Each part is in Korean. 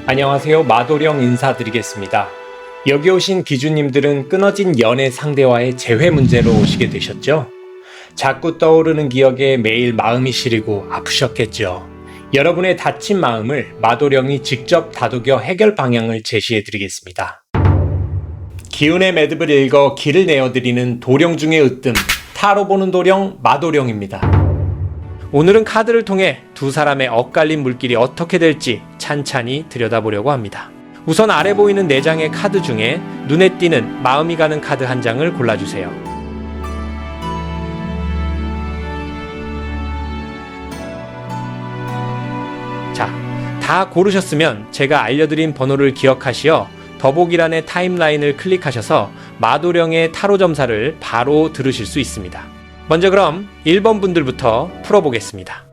안녕하세요. 마도령 인사드리겠습니다. 여기 오신 기주님들은 끊어진 연애 상대와의 재회 문제로 오시게 되셨죠? 자꾸 떠오르는 기억에 매일 마음이 시리고 아프셨겠죠. 여러분의 다친 마음을 마도령이 직접 다독여 해결 방향을 제시해드리겠습니다. 기운의 매듭을 읽어 길을 내어드리는 도령 중의 으뜸, 타로 보는 도령 마도령입니다. 오늘은 카드를 통해 두 사람의 엇갈린 물길이 어떻게 될지 찬찬히 들여다보려고 합니다. 우선 아래 보이는 4장의 카드 중에 눈에 띄는 마음이 가는 카드 한 장을 골라주세요. 자, 다 고르셨으면 제가 알려드린 번호를 기억하시어 더보기란의 타임라인을 클릭하셔서 마도령의 타로 점사를 바로 들으실 수 있습니다. 먼저 그럼 1번 분들부터 풀어보겠습니다.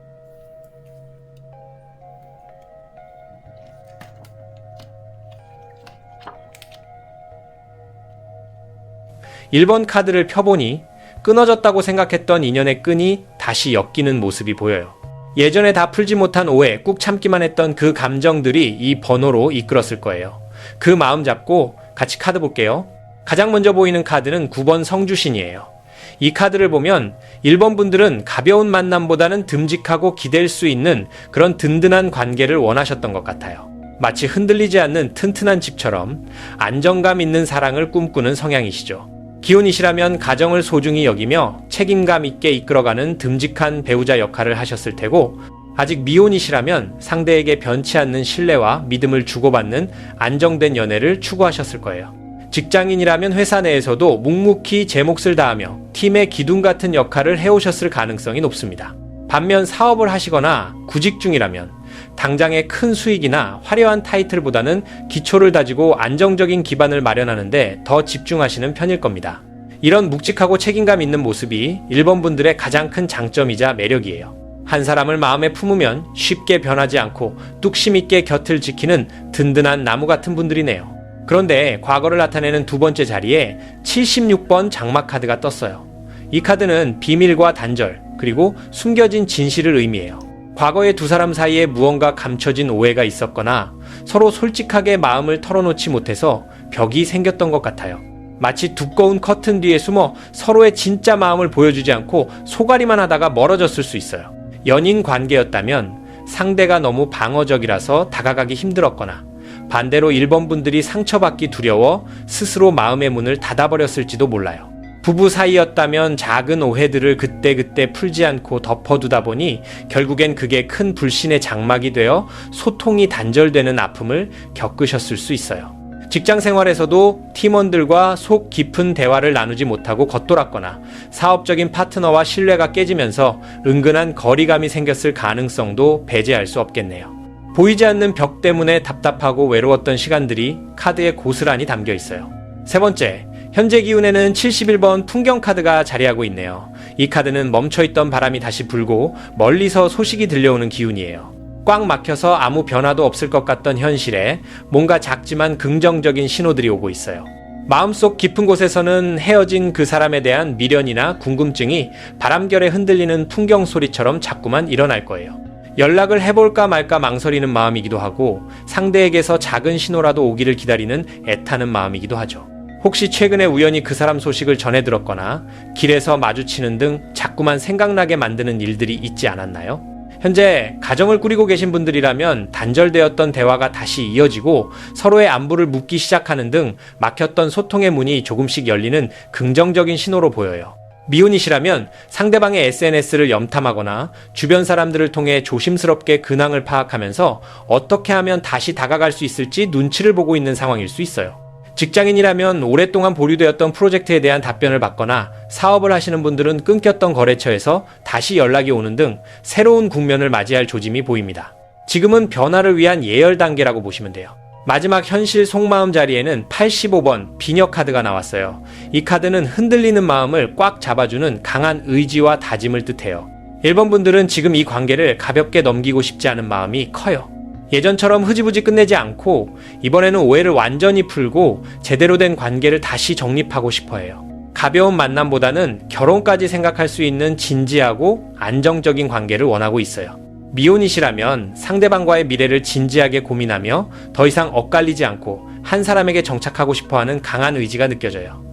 1번 카드를 펴보니 끊어졌다고 생각했던 인연의 끈이 다시 엮이는 모습이 보여요. 예전에 다 풀지 못한 오해, 꾹 참기만 했던 그 감정들이 이 번호로 이끌었을 거예요. 그 마음 잡고 같이 카드 볼게요. 가장 먼저 보이는 카드는 9번 성주신이에요. 이 카드를 보면 1번 분들은 가벼운 만남보다는 듬직하고 기댈 수 있는 그런 든든한 관계를 원하셨던 것 같아요. 마치 흔들리지 않는 튼튼한 집처럼 안정감 있는 사랑을 꿈꾸는 성향이시죠. 기혼이시라면 가정을 소중히 여기며 책임감 있게 이끌어가는 듬직한 배우자 역할을 하셨을 테고, 아직 미혼이시라면 상대에게 변치 않는 신뢰와 믿음을 주고받는 안정된 연애를 추구하셨을 거예요. 직장인이라면 회사 내에서도 묵묵히 제 몫을 다하며 팀의 기둥 같은 역할을 해오셨을 가능성이 높습니다. 반면 사업을 하시거나 구직 중이라면 당장의 큰 수익이나 화려한 타이틀보다는 기초를 다지고 안정적인 기반을 마련하는데 더 집중하시는 편일 겁니다. 이런 묵직하고 책임감 있는 모습이 1번 분들의 가장 큰 장점이자 매력이에요. 한 사람을 마음에 품으면 쉽게 변하지 않고 뚝심 있게 곁을 지키는 든든한 나무 같은 분들이네요. 그런데 과거를 나타내는 두 번째 자리에 76번 장막 카드가 떴어요. 이 카드는 비밀과 단절, 그리고 숨겨진 진실을 의미해요. 과거에 두 사람 사이에 무언가 감춰진 오해가 있었거나 서로 솔직하게 마음을 털어놓지 못해서 벽이 생겼던 것 같아요. 마치 두꺼운 커튼 뒤에 숨어 서로의 진짜 마음을 보여주지 않고 소가리만 하다가 멀어졌을 수 있어요. 연인 관계였다면 상대가 너무 방어적이라서 다가가기 힘들었거나, 반대로 1번 분들이 상처받기 두려워 스스로 마음의 문을 닫아버렸을지도 몰라요. 부부 사이였다면 작은 오해들을 그때그때 풀지 않고 덮어두다 보니 결국엔 그게 큰 불신의 장막이 되어 소통이 단절되는 아픔을 겪으셨을 수 있어요. 직장 생활에서도 팀원들과 속 깊은 대화를 나누지 못하고 겉돌았거나 사업적인 파트너와 신뢰가 깨지면서 은근한 거리감이 생겼을 가능성도 배제할 수 없겠네요. 보이지 않는 벽 때문에 답답하고 외로웠던 시간들이 카드에 고스란히 담겨 있어요. 세 번째, 현재 기운에는 71번 풍경 카드가 자리하고 있네요. 이 카드는 멈춰있던 바람이 다시 불고 멀리서 소식이 들려오는 기운이에요. 꽉 막혀서 아무 변화도 없을 것 같던 현실에 뭔가 작지만 긍정적인 신호들이 오고 있어요. 마음속 깊은 곳에서는 헤어진 그 사람에 대한 미련이나 궁금증이 바람결에 흔들리는 풍경 소리처럼 자꾸만 일어날 거예요. 연락을 해볼까 말까 망설이는 마음이기도 하고, 상대에게서 작은 신호라도 오기를 기다리는 애타는 마음이기도 하죠. 혹시 최근에 우연히 그 사람 소식을 전해 들었거나 길에서 마주치는 등 자꾸만 생각나게 만드는 일들이 있지 않았나요? 현재 가정을 꾸리고 계신 분들이라면 단절되었던 대화가 다시 이어지고 서로의 안부를 묻기 시작하는 등 막혔던 소통의 문이 조금씩 열리는 긍정적인 신호로 보여요. 미혼이시라면 상대방의 SNS를 염탐하거나 주변 사람들을 통해 조심스럽게 근황을 파악하면서 어떻게 하면 다시 다가갈 수 있을지 눈치를 보고 있는 상황일 수 있어요. 직장인이라면 오랫동안 보류되었던 프로젝트에 대한 답변을 받거나, 사업을 하시는 분들은 끊겼던 거래처에서 다시 연락이 오는 등 새로운 국면을 맞이할 조짐이 보입니다. 지금은 변화를 위한 예열 단계라고 보시면 돼요. 마지막 현실 속마음 자리에는 85번 비녀 카드가 나왔어요. 이 카드는 흔들리는 마음을 꽉 잡아주는 강한 의지와 다짐을 뜻해요. 1번 분들은 지금 이 관계를 가볍게 넘기고 싶지 않은 마음이 커요. 예전처럼 흐지부지 끝내지 않고 이번에는 오해를 완전히 풀고 제대로 된 관계를 다시 정립하고 싶어 해요. 가벼운 만남보다는 결혼까지 생각할 수 있는 진지하고 안정적인 관계를 원하고 있어요. 미혼이시라면 상대방과의 미래를 진지하게 고민하며 더 이상 엇갈리지 않고 한 사람에게 정착하고 싶어하는 강한 의지가 느껴져요.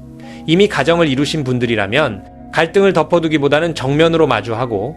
이미 가정을 이루신 분들이라면 갈등을 덮어두기보다는 정면으로 마주하고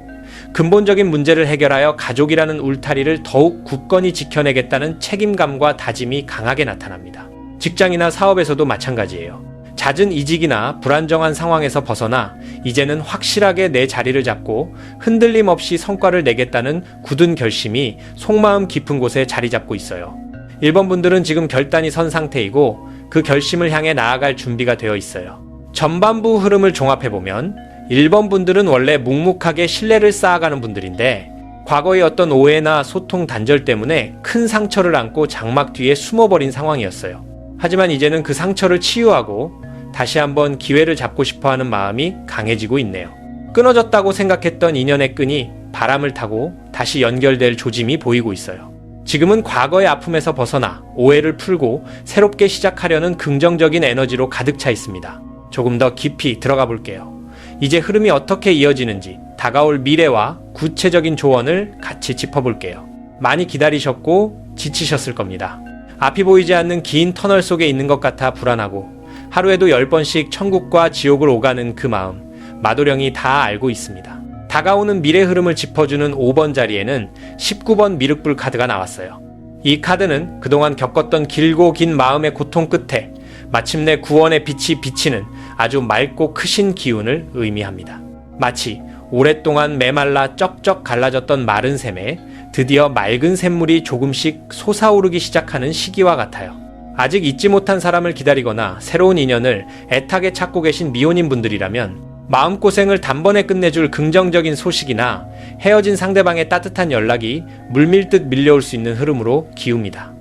근본적인 문제를 해결하여 가족이라는 울타리를 더욱 굳건히 지켜내겠다는 책임감과 다짐이 강하게 나타납니다. 직장이나 사업에서도 마찬가지예요. 잦은 이직이나 불안정한 상황에서 벗어나 이제는 확실하게 내 자리를 잡고 흔들림 없이 성과를 내겠다는 굳은 결심이 속마음 깊은 곳에 자리 잡고 있어요. 1번 분들은 지금 결단이 선 상태이고 그 결심을 향해 나아갈 준비가 되어 있어요. 전반부 흐름을 종합해보면 1번 분들은 원래 묵묵하게 신뢰를 쌓아가는 분들인데 과거의 어떤 오해나 소통 단절 때문에 큰 상처를 안고 장막 뒤에 숨어버린 상황이었어요. 하지만 이제는 그 상처를 치유하고 다시 한번 기회를 잡고 싶어하는 마음이 강해지고 있네요. 끊어졌다고 생각했던 인연의 끈이 바람을 타고 다시 연결될 조짐이 보이고 있어요. 지금은 과거의 아픔에서 벗어나 오해를 풀고 새롭게 시작하려는 긍정적인 에너지로 가득 차 있습니다. 조금 더 깊이 들어가 볼게요. 이제 흐름이 어떻게 이어지는지 다가올 미래와 구체적인 조언을 같이 짚어볼게요. 많이 기다리셨고 지치셨을 겁니다. 앞이 보이지 않는 긴 터널 속에 있는 것 같아 불안하고 하루에도 10번씩 천국과 지옥을 오가는 그 마음, 마도령이 다 알고 있습니다. 다가오는 미래 흐름을 짚어주는 5번 자리에는 19번 미륵불 카드가 나왔어요. 이 카드는 그동안 겪었던 길고 긴 마음의 고통 끝에 마침내 구원의 빛이 비치는 아주 맑고 크신 기운을 의미합니다. 마치 오랫동안 메말라 쩍쩍 갈라졌던 마른 샘에 드디어 맑은 샘물이 조금씩 솟아오르기 시작하는 시기와 같아요. 아직 잊지 못한 사람을 기다리거나 새로운 인연을 애타게 찾고 계신 미혼인 분들이라면 마음고생을 단번에 끝내줄 긍정적인 소식이나 헤어진 상대방의 따뜻한 연락이 물밀듯 밀려올 수 있는 흐름으로 기웁니다.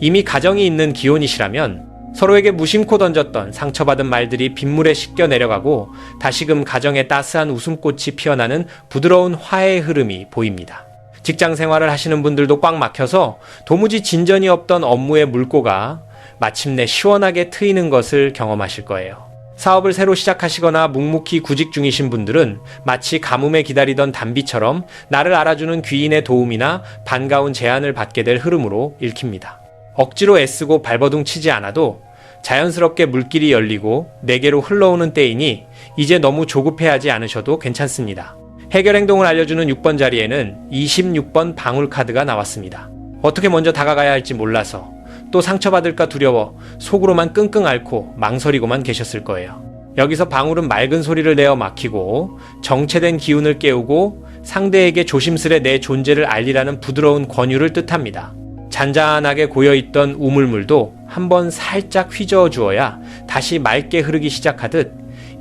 이미 가정이 있는 기혼이시라면 서로에게 무심코 던졌던 상처받은 말들이 빗물에 씻겨 내려가고 다시금 가정에 따스한 웃음꽃이 피어나는 부드러운 화해의 흐름이 보입니다. 직장 생활을 하시는 분들도 꽉 막혀서 도무지 진전이 없던 업무의 물꼬가 마침내 시원하게 트이는 것을 경험하실 거예요. 사업을 새로 시작하시거나 묵묵히 구직 중이신 분들은 마치 가뭄에 기다리던 단비처럼 나를 알아주는 귀인의 도움이나 반가운 제안을 받게 될 흐름으로 읽힙니다. 억지로 애쓰고 발버둥 치지 않아도 자연스럽게 물길이 열리고 내게로 흘러오는 때이니 이제 너무 조급해하지 않으셔도 괜찮습니다. 해결 행동을 알려주는 6번 자리에는 26번 방울 카드가 나왔습니다. 어떻게 먼저 다가가야 할지 몰라서 또 상처받을까 두려워 속으로만 끙끙 앓고 망설이고만 계셨을 거예요. 여기서 방울은 맑은 소리를 내어 막히고 정체된 기운을 깨우고 상대에게 조심스레 내 존재를 알리라는 부드러운 권유를 뜻합니다. 잔잔하게 고여있던 우물물도 한번 살짝 휘저어 주어야 다시 맑게 흐르기 시작하듯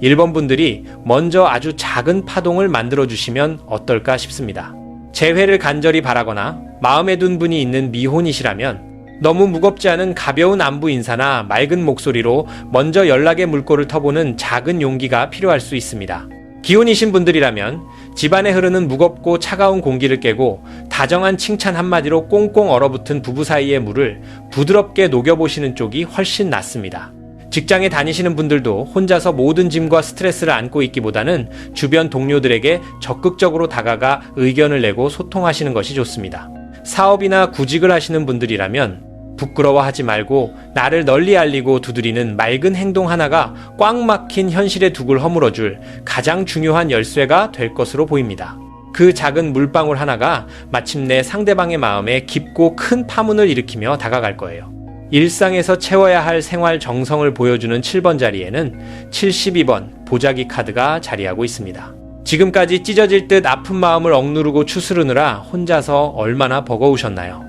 1번 분들이 먼저 아주 작은 파동을 만들어주시면 어떨까 싶습니다. 재회를 간절히 바라거나 마음에 둔 분이 있는 미혼이시라면 너무 무겁지 않은 가벼운 안부 인사나 맑은 목소리로 먼저 연락의 물꼬를 터보는 작은 용기가 필요할 수 있습니다. 기혼이신 분들이라면 집안에 흐르는 무겁고 차가운 공기를 깨고 다정한 칭찬 한마디로 꽁꽁 얼어붙은 부부 사이의 물을 부드럽게 녹여보시는 쪽이 훨씬 낫습니다. 직장에 다니시는 분들도 혼자서 모든 짐과 스트레스를 안고 있기보다는 주변 동료들에게 적극적으로 다가가 의견을 내고 소통하시는 것이 좋습니다. 사업이나 구직을 하시는 분들이라면 부끄러워하지 말고 나를 널리 알리고 두드리는 맑은 행동 하나가 꽉 막힌 현실의 둑을 허물어줄 가장 중요한 열쇠가 될 것으로 보입니다. 그 작은 물방울 하나가 마침내 상대방의 마음에 깊고 큰 파문을 일으키며 다가갈 거예요. 일상에서 채워야 할 생활 정성을 보여주는 7번 자리에는 72번 보자기 카드가 자리하고 있습니다. 지금까지 찢어질 듯 아픈 마음을 억누르고 추스르느라 혼자서 얼마나 버거우셨나요?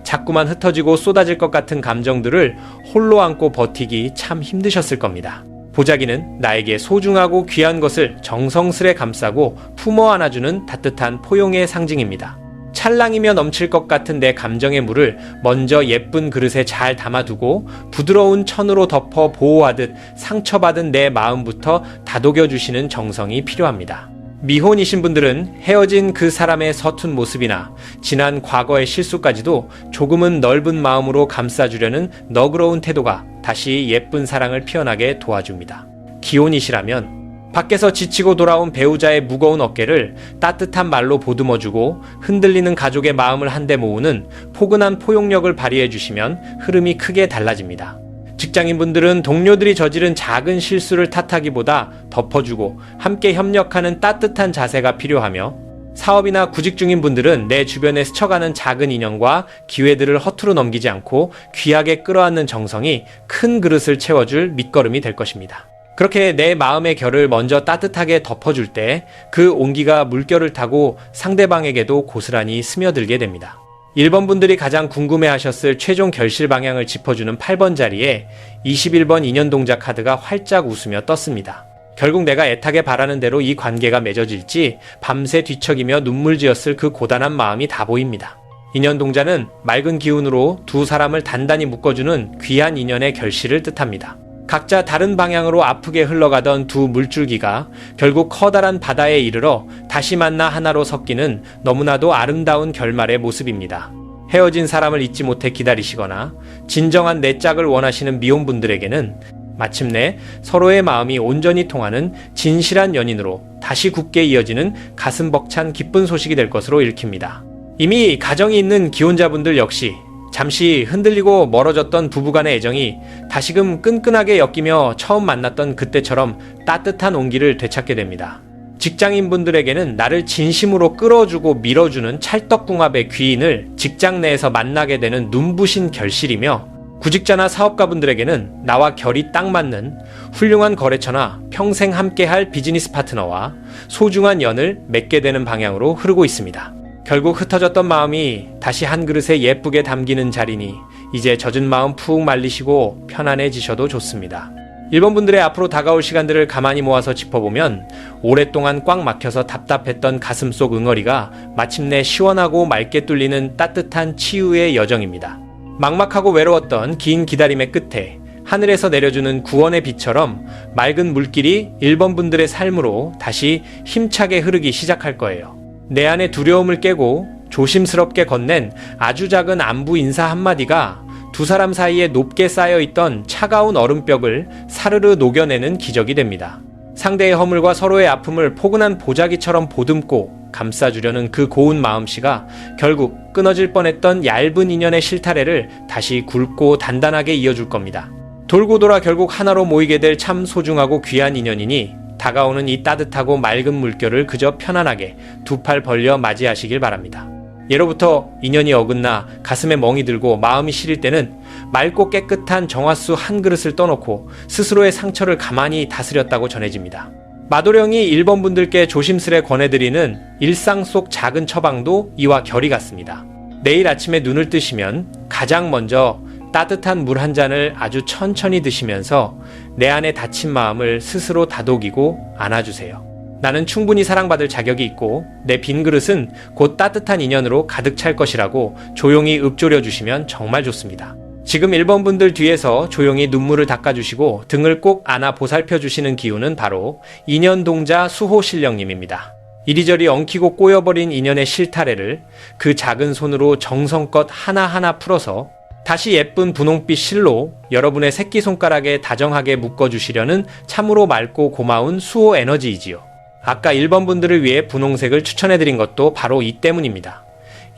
자꾸만 흩어지고 쏟아질 것 같은 감정들을 홀로 안고 버티기 참 힘드셨을 겁니다. 보자기는 나에게 소중하고 귀한 것을 정성스레 감싸고 품어 안아주는 따뜻한 포용의 상징입니다. 찰랑이며 넘칠 것 같은 내 감정의 물을 먼저 예쁜 그릇에 잘 담아두고 부드러운 천으로 덮어 보호하듯 상처받은 내 마음부터 다독여주시는 정성이 필요합니다. 미혼이신 분들은 헤어진 그 사람의 서툰 모습이나 지난 과거의 실수까지도 조금은 넓은 마음으로 감싸주려는 너그러운 태도가 다시 예쁜 사랑을 피어나게 도와줍니다. 기혼이시라면 밖에서 지치고 돌아온 배우자의 무거운 어깨를 따뜻한 말로 보듬어주고 흔들리는 가족의 마음을 한데 모으는 포근한 포용력을 발휘해 주시면 흐름이 크게 달라집니다. 직장인분들은 동료들이 저지른 작은 실수를 탓하기보다 덮어주고 함께 협력하는 따뜻한 자세가 필요하며, 사업이나 구직 중인 분들은 내 주변에 스쳐가는 작은 인연과 기회들을 허투루 넘기지 않고 귀하게 끌어안는 정성이 큰 그릇을 채워줄 밑거름이 될 것입니다. 그렇게 내 마음의 결을 먼저 따뜻하게 덮어줄 때 그 온기가 물결을 타고 상대방에게도 고스란히 스며들게 됩니다. 1번 분들이 가장 궁금해하셨을 최종 결실 방향을 짚어주는 8번 자리에 21번 인연동자 카드가 활짝 웃으며 떴습니다. 결국 내가 애타게 바라는 대로 이 관계가 맺어질지 밤새 뒤척이며 눈물 지었을 그 고단한 마음이 다 보입니다. 인연동자는 맑은 기운으로 두 사람을 단단히 묶어주는 귀한 인연의 결실을 뜻합니다. 각자 다른 방향으로 아프게 흘러가던 두 물줄기가 결국 커다란 바다에 이르러 다시 만나 하나로 섞이는 너무나도 아름다운 결말의 모습입니다. 헤어진 사람을 잊지 못해 기다리시거나 진정한 내 짝을 원하시는 미혼분들에게는 마침내 서로의 마음이 온전히 통하는 진실한 연인으로 다시 굳게 이어지는 가슴 벅찬 기쁜 소식이 될 것으로 읽힙니다. 이미 가정이 있는 기혼자분들 역시 잠시 흔들리고 멀어졌던 부부간의 애정이 다시금 끈끈하게 엮이며 처음 만났던 그때처럼 따뜻한 온기를 되찾게 됩니다. 직장인분들에게는 나를 진심으로 끌어주고 밀어주는 찰떡궁합의 귀인을 직장 내에서 만나게 되는 눈부신 결실이며, 구직자나 사업가분들에게는 나와 결이 딱 맞는 훌륭한 거래처나 평생 함께할 비즈니스 파트너와 소중한 연을 맺게 되는 방향으로 흐르고 있습니다. 결국 흩어졌던 마음이 다시 한 그릇에 예쁘게 담기는 자리니 이제 젖은 마음 푹 말리시고 편안해지셔도 좋습니다. 1번 분들의 앞으로 다가올 시간들을 가만히 모아서 짚어보면 오랫동안 꽉 막혀서 답답했던 가슴속 응어리가 마침내 시원하고 맑게 뚫리는 따뜻한 치유의 여정입니다. 막막하고 외로웠던 긴 기다림의 끝에 하늘에서 내려주는 구원의 빛처럼 맑은 물길이 1번 분들의 삶으로 다시 힘차게 흐르기 시작할 거예요. 내 안의 두려움을 깨고 조심스럽게 건넨 아주 작은 안부 인사 한마디가 두 사람 사이에 높게 쌓여있던 차가운 얼음벽을 사르르 녹여내는 기적이 됩니다. 상대의 허물과 서로의 아픔을 포근한 보자기처럼 보듬고 감싸주려는 그 고운 마음씨가 결국 끊어질 뻔했던 얇은 인연의 실타래를 다시 굵고 단단하게 이어줄 겁니다. 돌고 돌아 결국 하나로 모이게 될 참 소중하고 귀한 인연이니 다가오는 이 따뜻하고 맑은 물결을 그저 편안하게 두 팔 벌려 맞이하시길 바랍니다. 예로부터 인연이 어긋나 가슴에 멍이 들고 마음이 시릴 때는 맑고 깨끗한 정화수 한 그릇을 떠놓고 스스로의 상처를 가만히 다스렸다고 전해집니다. 마도령이 1번 분들께 조심스레 권해드리는 일상 속 작은 처방도 이와 결이 같습니다. 내일 아침에 눈을 뜨시면 가장 먼저 따뜻한 물 한 잔을 아주 천천히 드시면서 내 안에 다친 마음을 스스로 다독이고 안아주세요. 나는 충분히 사랑받을 자격이 있고 내 빈 그릇은 곧 따뜻한 인연으로 가득 찰 것이라고 조용히 읊조려 주시면 정말 좋습니다. 지금 1번 분들 뒤에서 조용히 눈물을 닦아주시고 등을 꼭 안아 보살펴 주시는 기운은 바로 인연동자 수호신령님입니다. 이리저리 엉키고 꼬여버린 인연의 실타래를 그 작은 손으로 정성껏 하나하나 풀어서 다시 예쁜 분홍빛 실로 여러분의 새끼손가락에 다정하게 묶어주시려는 참으로 맑고 고마운 수호 에너지이지요. 아까 1번 분들을 위해 분홍색을 추천해드린 것도 바로 이 때문입니다.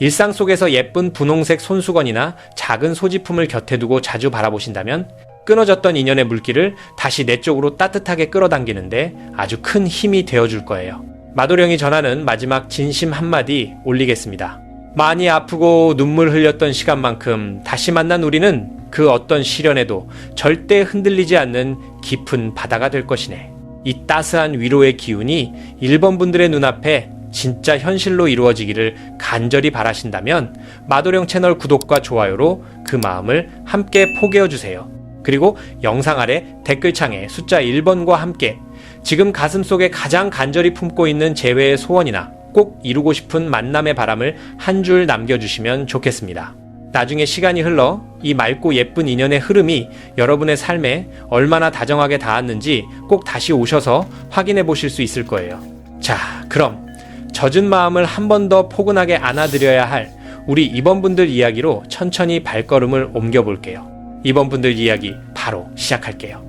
일상 속에서 예쁜 분홍색 손수건이나 작은 소지품을 곁에 두고 자주 바라보신다면 끊어졌던 인연의 물길을 다시 내 쪽으로 따뜻하게 끌어당기는데 아주 큰 힘이 되어줄 거예요. 마도령이 전하는 마지막 진심 한마디 올리겠습니다. 많이 아프고 눈물 흘렸던 시간만큼 다시 만난 우리는 그 어떤 시련에도 절대 흔들리지 않는 깊은 바다가 될 것이네. 이 따스한 위로의 기운이 1번 분들의 눈앞에 진짜 현실로 이루어지기를 간절히 바라신다면 마도령 채널 구독과 좋아요로 그 마음을 함께 포개어주세요. 그리고 영상 아래 댓글창에 숫자 1번과 함께 지금 가슴속에 가장 간절히 품고 있는 재회의 소원이나 꼭 이루고 싶은 만남의 바람을 한 줄 남겨주시면 좋겠습니다. 나중에 시간이 흘러 이 맑고 예쁜 인연의 흐름이 여러분의 삶에 얼마나 다정하게 닿았는지 꼭 다시 오셔서 확인해 보실 수 있을 거예요. 자, 그럼 젖은 마음을 한 번 더 포근하게 안아드려야 할 우리 2번 분들 이야기로 천천히 발걸음을 옮겨볼게요. 2번 분들 이야기 바로 시작할게요.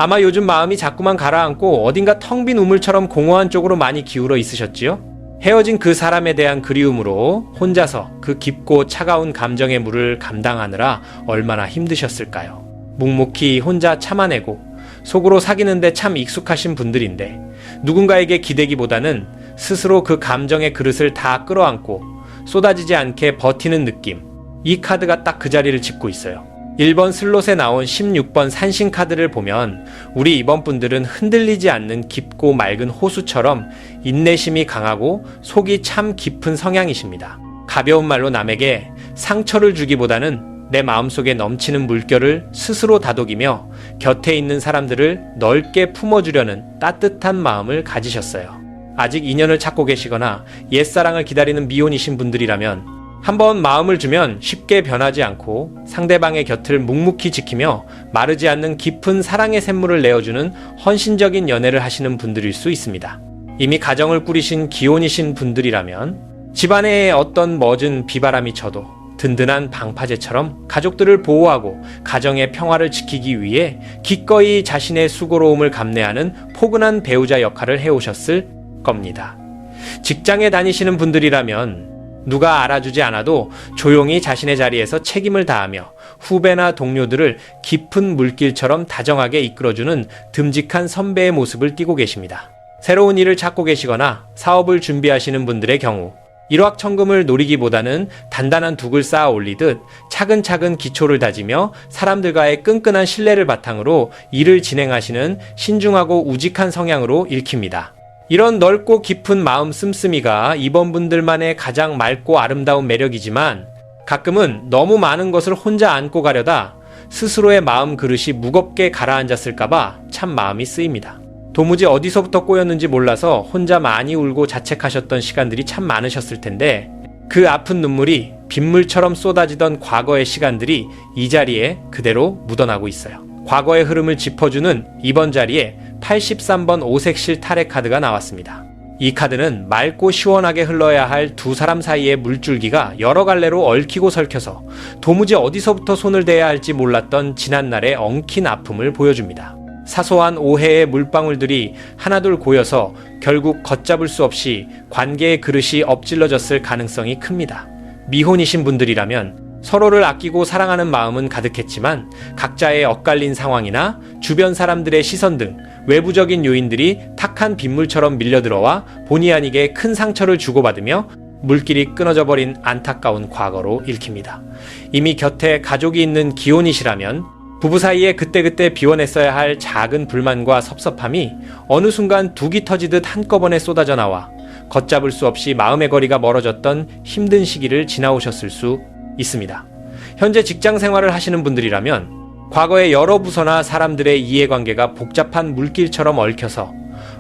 아마 요즘 마음이 자꾸만 가라앉고 어딘가 텅 빈 우물처럼 공허한 쪽으로 많이 기울어 있으셨지요? 헤어진 그 사람에 대한 그리움으로 혼자서 그 깊고 차가운 감정의 물을 감당하느라 얼마나 힘드셨을까요? 묵묵히 혼자 참아내고 속으로 사귀는데 참 익숙하신 분들인데 누군가에게 기대기보다는 스스로 그 감정의 그릇을 다 끌어안고 쏟아지지 않게 버티는 느낌. 이 카드가 딱 그 자리를 짚고 있어요. 1번 슬롯에 나온 16번 산신 카드를 보면 우리 이번 분들은 흔들리지 않는 깊고 맑은 호수처럼 인내심이 강하고 속이 참 깊은 성향이십니다. 가벼운 말로 남에게 상처를 주기보다는 내 마음속에 넘치는 물결을 스스로 다독이며 곁에 있는 사람들을 넓게 품어주려는 따뜻한 마음을 가지셨어요. 아직 인연을 찾고 계시거나 옛사랑을 기다리는 미혼이신 분들이라면 한번 마음을 주면 쉽게 변하지 않고 상대방의 곁을 묵묵히 지키며 마르지 않는 깊은 사랑의 샘물을 내어주는 헌신적인 연애를 하시는 분들일 수 있습니다. 이미 가정을 꾸리신 기혼이신 분들이라면 집안에 어떤 멎은 비바람이 쳐도 든든한 방파제처럼 가족들을 보호하고 가정의 평화를 지키기 위해 기꺼이 자신의 수고로움을 감내하는 포근한 배우자 역할을 해오셨을 겁니다. 직장에 다니시는 분들이라면 누가 알아주지 않아도 조용히 자신의 자리에서 책임을 다하며 후배나 동료들을 깊은 물길처럼 다정하게 이끌어주는 듬직한 선배의 모습을 띠고 계십니다. 새로운 일을 찾고 계시거나 사업을 준비하시는 분들의 경우 일확천금을 노리기보다는 단단한 둑을 쌓아 올리듯 차근차근 기초를 다지며 사람들과의 끈끈한 신뢰를 바탕으로 일을 진행하시는 신중하고 우직한 성향으로 읽힙니다. 이런 넓고 깊은 마음 씀씀이가 이번 분들만의 가장 맑고 아름다운 매력이지만 가끔은 너무 많은 것을 혼자 안고 가려다 스스로의 마음 그릇이 무겁게 가라앉았을까봐 참 마음이 쓰입니다. 도무지 어디서부터 꼬였는지 몰라서 혼자 많이 울고 자책하셨던 시간들이 참 많으셨을 텐데 그 아픈 눈물이 빗물처럼 쏟아지던 과거의 시간들이 이 자리에 그대로 묻어나고 있어요. 과거의 흐름을 짚어주는 이번 자리에 83번 오색실 타레 카드가 나왔습니다. 이 카드는 맑고 시원하게 흘러야 할 두 사람 사이의 물줄기가 여러 갈래로 얽히고 설켜서 도무지 어디서부터 손을 대야 할지 몰랐던 지난날의 엉킨 아픔을 보여줍니다. 사소한 오해의 물방울들이 하나둘 고여서 결국 걷잡을 수 없이 관계의 그릇이 엎질러졌을 가능성이 큽니다. 미혼이신 분들이라면 서로를 아끼고 사랑하는 마음은 가득했지만 각자의 엇갈린 상황이나 주변 사람들의 시선 등 외부적인 요인들이 탁한 빗물처럼 밀려들어와 본의 아니게 큰 상처를 주고받으며 물길이 끊어져 버린 안타까운 과거로 읽힙니다. 이미 곁에 가족이 있는 기혼이시라면 부부 사이에 그때그때 비워냈어야 할 작은 불만과 섭섭함이 어느 순간 둑이 터지듯 한꺼번에 쏟아져 나와 걷잡을 수 없이 마음의 거리가 멀어졌던 힘든 시기를 지나오셨을 수 있습니다. 현재 직장 생활을 하시는 분들이라면 과거의 여러 부서나 사람들의 이해관계가 복잡한 물길처럼 얽혀서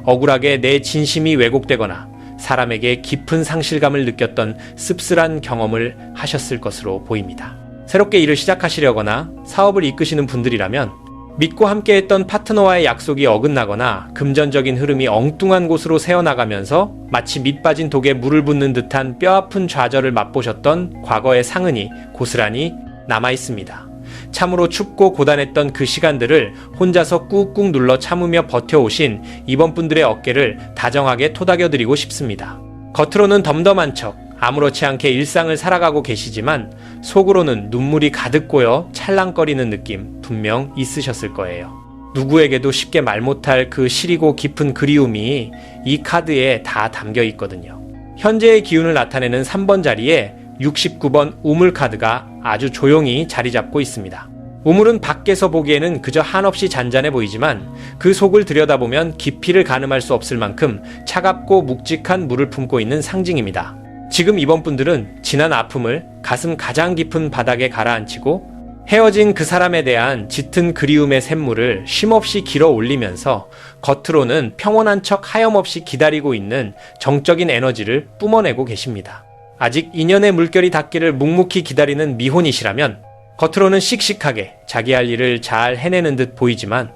억울하게 내 진심이 왜곡되거나 사람에게 깊은 상실감을 느꼈던 씁쓸한 경험을 하셨을 것으로 보입니다. 새롭게 일을 시작하시려거나 사업을 이끄시는 분들이라면 믿고 함께했던 파트너와의 약속이 어긋나거나 금전적인 흐름이 엉뚱한 곳으로 새어나가면서 마치 밑 빠진 독에 물을 붓는 듯한 뼈아픈 좌절을 맛보셨던 과거의 상흔이 고스란히 남아있습니다. 참으로 춥고 고단했던 그 시간들을 혼자서 꾹꾹 눌러 참으며 버텨오신 이번 분들의 어깨를 다정하게 토닥여드리고 싶습니다. 겉으로는 덤덤한 척 아무렇지 않게 일상을 살아가고 계시지만 속으로는 눈물이 가득 고여 찰랑거리는 느낌 분명 있으셨을 거예요. 누구에게도 쉽게 말 못할 그 시리고 깊은 그리움이 이 카드에 다 담겨 있거든요. 현재의 기운을 나타내는 3번 자리에 69번 우물 카드가 아주 조용히 자리 잡고 있습니다. 우물은 밖에서 보기에는 그저 한없이 잔잔해 보이지만 그 속을 들여다보면 깊이를 가늠할 수 없을 만큼 차갑고 묵직한 물을 품고 있는 상징입니다. 지금 이번 분들은 지난 아픔을 가슴 가장 깊은 바닥에 가라앉히고 헤어진 그 사람에 대한 짙은 그리움의 샘물을 쉼없이 길어 올리면서 겉으로는 평온한 척 하염없이 기다리고 있는 정적인 에너지를 뿜어내고 계십니다. 아직 인연의 물결이 닿기를 묵묵히 기다리는 미혼이시라면 겉으로는 씩씩하게 자기 할 일을 잘 해내는 듯 보이지만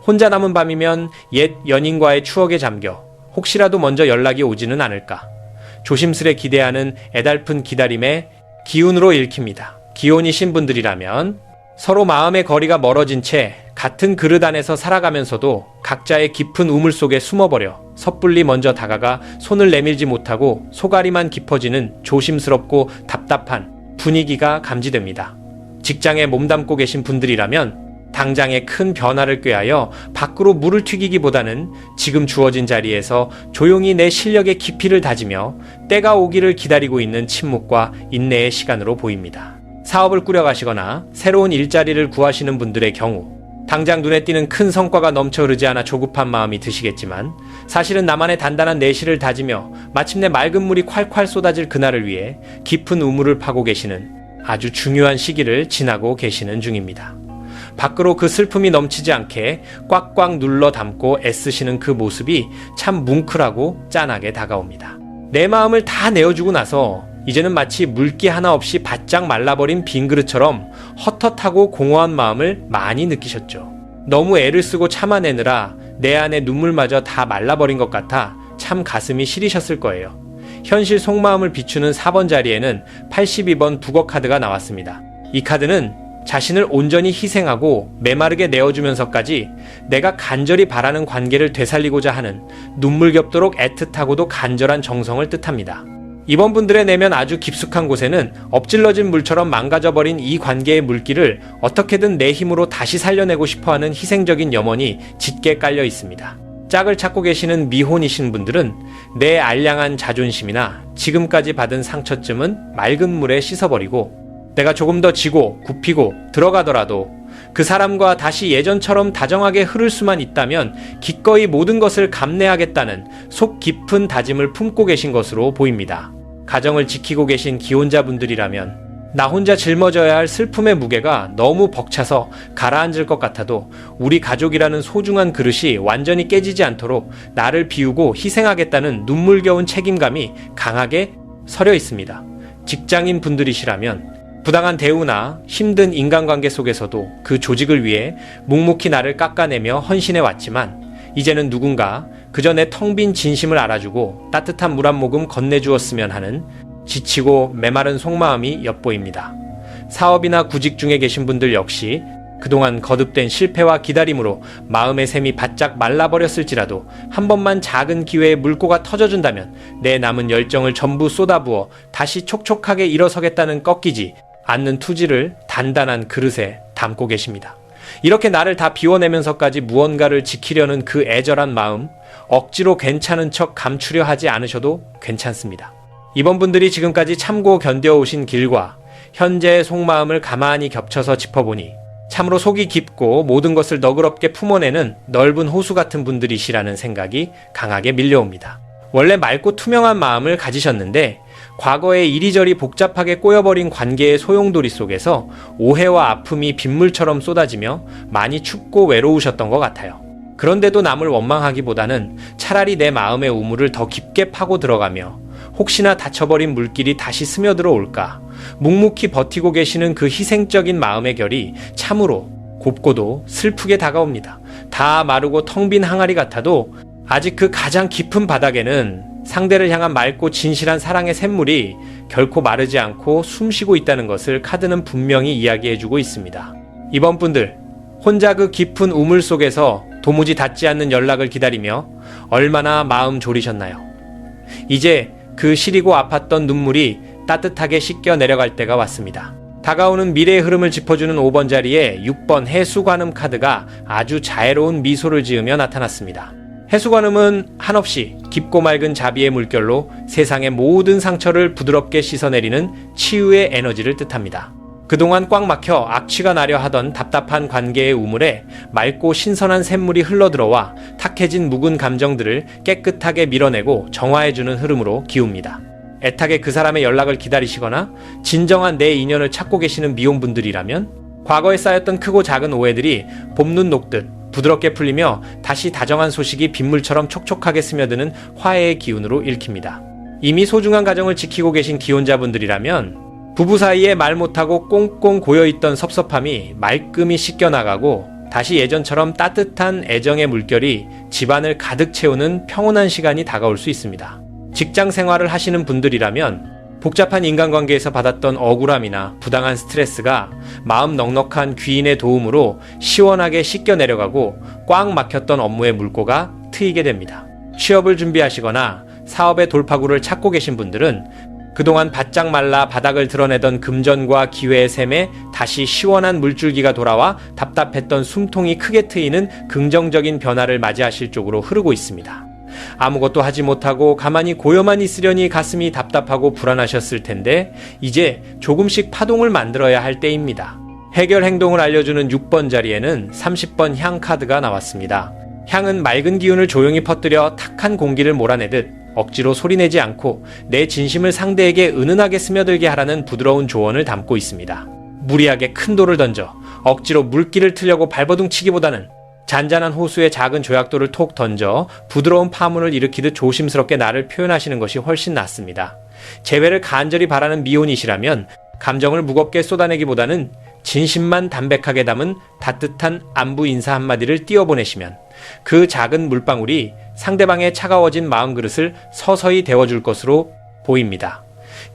혼자 남은 밤이면 옛 연인과의 추억에 잠겨 혹시라도 먼저 연락이 오지는 않을까 조심스레 기대하는 애달픈 기다림의 기운으로 읽힙니다. 기혼이신 분들이라면 서로 마음의 거리가 멀어진 채 같은 그릇 안에서 살아가면서도 각자의 깊은 우물 속에 숨어버려 섣불리 먼저 다가가 손을 내밀지 못하고 속앓이만 깊어지는 조심스럽고 답답한 분위기가 감지됩니다. 직장에 몸담고 계신 분들이라면 당장의 큰 변화를 꾀하여 밖으로 물을 튀기기보다는 지금 주어진 자리에서 조용히 내 실력의 깊이를 다지며 때가 오기를 기다리고 있는 침묵과 인내의 시간으로 보입니다. 사업을 꾸려가시거나 새로운 일자리를 구하시는 분들의 경우 당장 눈에 띄는 큰 성과가 넘쳐 흐르지 않아 조급한 마음이 드시겠지만 사실은 나만의 단단한 내실을 다지며 마침내 맑은 물이 콸콸 쏟아질 그날을 위해 깊은 우물을 파고 계시는 아주 중요한 시기를 지나고 계시는 중입니다. 밖으로 그 슬픔이 넘치지 않게 꽉꽉 눌러 담고 애쓰시는 그 모습이 참 뭉클하고 짠하게 다가옵니다. 내 마음을 다 내어주고 나서 이제는 마치 물기 하나 없이 바짝 말라버린 빈 그릇처럼 헛헛하고 공허한 마음을 많이 느끼셨죠. 너무 애를 쓰고 참아내느라 내 안에 눈물마저 다 말라버린 것 같아 참 가슴이 시리셨을 거예요. 현실 속마음을 비추는 4번 자리에는 82번 북어 카드가 나왔습니다. 이 카드는 자신을 온전히 희생하고 메마르게 내어주면서까지 내가 간절히 바라는 관계를 되살리고자 하는 눈물겹도록 애틋하고도 간절한 정성을 뜻합니다. 이번 분들의 내면 아주 깊숙한 곳에는 엎질러진 물처럼 망가져버린 이 관계의 물기를 어떻게든 내 힘으로 다시 살려내고 싶어하는 희생적인 염원이 짙게 깔려 있습니다. 짝을 찾고 계시는 미혼이신 분들은 내 알량한 자존심이나 지금까지 받은 상처쯤은 맑은 물에 씻어버리고 내가 조금 더 지고 굽히고 들어가더라도 그 사람과 다시 예전처럼 다정하게 흐를 수만 있다면 기꺼이 모든 것을 감내하겠다는 속 깊은 다짐을 품고 계신 것으로 보입니다. 가정을 지키고 계신 기혼자분들이라면 나 혼자 짊어져야 할 슬픔의 무게가 너무 벅차서 가라앉을 것 같아도 우리 가족이라는 소중한 그릇이 완전히 깨지지 않도록 나를 비우고 희생하겠다는 눈물겨운 책임감이 강하게 서려 있습니다. 직장인 분들이시라면 부당한 대우나 힘든 인간관계 속에서도 그 조직을 위해 묵묵히 나를 깎아내며 헌신해 왔지만 이제는 누군가 그저 내 텅 빈 진심을 알아주고 따뜻한 물 한 모금 건네주었으면 하는 지치고 메마른 속마음이 엿보입니다. 사업이나 구직 중에 계신 분들 역시 그동안 거듭된 실패와 기다림으로 마음의 샘이 바짝 말라버렸을지라도 한 번만 작은 기회에 물꼬가 터져준다면 내 남은 열정을 전부 쏟아부어 다시 촉촉하게 일어서겠다는 꺾이지 않는 투지를 단단한 그릇에 담고 계십니다. 이렇게 나를 다 비워내면서까지 무언가를 지키려는 그 애절한 마음, 억지로 괜찮은 척 감추려 하지 않으셔도 괜찮습니다. 이번 분들이 지금까지 참고 견뎌오신 길과 현재의 속마음을 가만히 겹쳐서 짚어보니 참으로 속이 깊고 모든 것을 너그럽게 품어내는 넓은 호수 같은 분들이시라는 생각이 강하게 밀려옵니다. 원래 맑고 투명한 마음을 가지셨는데 과거에 이리저리 복잡하게 꼬여버린 관계의 소용돌이 속에서 오해와 아픔이 빗물처럼 쏟아지며 많이 춥고 외로우셨던 것 같아요. 그런데도 남을 원망하기보다는 차라리 내 마음의 우물을 더 깊게 파고 들어가며 혹시나 닫혀버린 물길이 다시 스며들어 올까 묵묵히 버티고 계시는 그 희생적인 마음의 결이 참으로 곱고도 슬프게 다가옵니다. 다 마르고 텅 빈 항아리 같아도 아직 그 가장 깊은 바닥에는 상대를 향한 맑고 진실한 사랑의 샘물이 결코 마르지 않고 숨쉬고 있다는 것을 카드는 분명히 이야기해주고 있습니다. 이번 분들, 혼자 그 깊은 우물 속에서 도무지 닿지 않는 연락을 기다리며 얼마나 마음 졸이셨나요? 이제 그 시리고 아팠던 눈물이 따뜻하게 씻겨 내려갈 때가 왔습니다. 다가오는 미래의 흐름을 짚어주는 5번 자리에 6번 해수관음 카드가 아주 자애로운 미소를 지으며 나타났습니다. 해수관음은 한없이 깊고 맑은 자비의 물결로 세상의 모든 상처를 부드럽게 씻어내리는 치유의 에너지를 뜻합니다. 그동안 꽉 막혀 악취가 나려 하던 답답한 관계의 우물에 맑고 신선한 샘물이 흘러들어와 탁해진 묵은 감정들을 깨끗하게 밀어내고 정화해주는 흐름으로 기웁니다. 애타게 그 사람의 연락을 기다리시거나 진정한 내 인연을 찾고 계시는 미혼분들이라면 과거에 쌓였던 크고 작은 오해들이 봄눈 녹듯 부드럽게 풀리며 다시 다정한 소식이 빗물처럼 촉촉하게 스며드는 화해의 기운으로 읽힙니다. 이미 소중한 가정을 지키고 계신 기혼자분들이라면 부부 사이에 말 못하고 꽁꽁 고여있던 섭섭함이 말끔히 씻겨나가고 다시 예전처럼 따뜻한 애정의 물결이 집안을 가득 채우는 평온한 시간이 다가올 수 있습니다. 직장 생활을 하시는 분들이라면 복잡한 인간관계에서 받았던 억울함이나 부당한 스트레스가 마음 넉넉한 귀인의 도움으로 시원하게 씻겨 내려가고 꽉 막혔던 업무의 물꼬가 트이게 됩니다. 취업을 준비하시거나 사업의 돌파구를 찾고 계신 분들은 그동안 바짝 말라 바닥을 드러내던 금전과 기회의 샘에 다시 시원한 물줄기가 돌아와 답답했던 숨통이 크게 트이는 긍정적인 변화를 맞이하실 쪽으로 흐르고 있습니다. 아무것도 하지 못하고 가만히 고여만 있으려니 가슴이 답답하고 불안하셨을 텐데 이제 조금씩 파동을 만들어야 할 때입니다. 해결 행동을 알려주는 6번 자리에는 30번 향 카드가 나왔습니다. 향은 맑은 기운을 조용히 퍼뜨려 탁한 공기를 몰아내듯 억지로 소리내지 않고 내 진심을 상대에게 은은하게 스며들게 하라는 부드러운 조언을 담고 있습니다. 무리하게 큰 돌을 던져 억지로 물길을 트려고 발버둥 치기보다는 잔잔한 호수에 작은 조약돌을 톡 던져 부드러운 파문을 일으키듯 조심스럽게 나를 표현하시는 것이 훨씬 낫습니다. 재회를 간절히 바라는 미혼이시라면 감정을 무겁게 쏟아내기보다는 진심만 담백하게 담은 따뜻한 안부 인사 한마디를 띄워보내시면 그 작은 물방울이 상대방의 차가워진 마음 그릇을 서서히 데워줄 것으로 보입니다.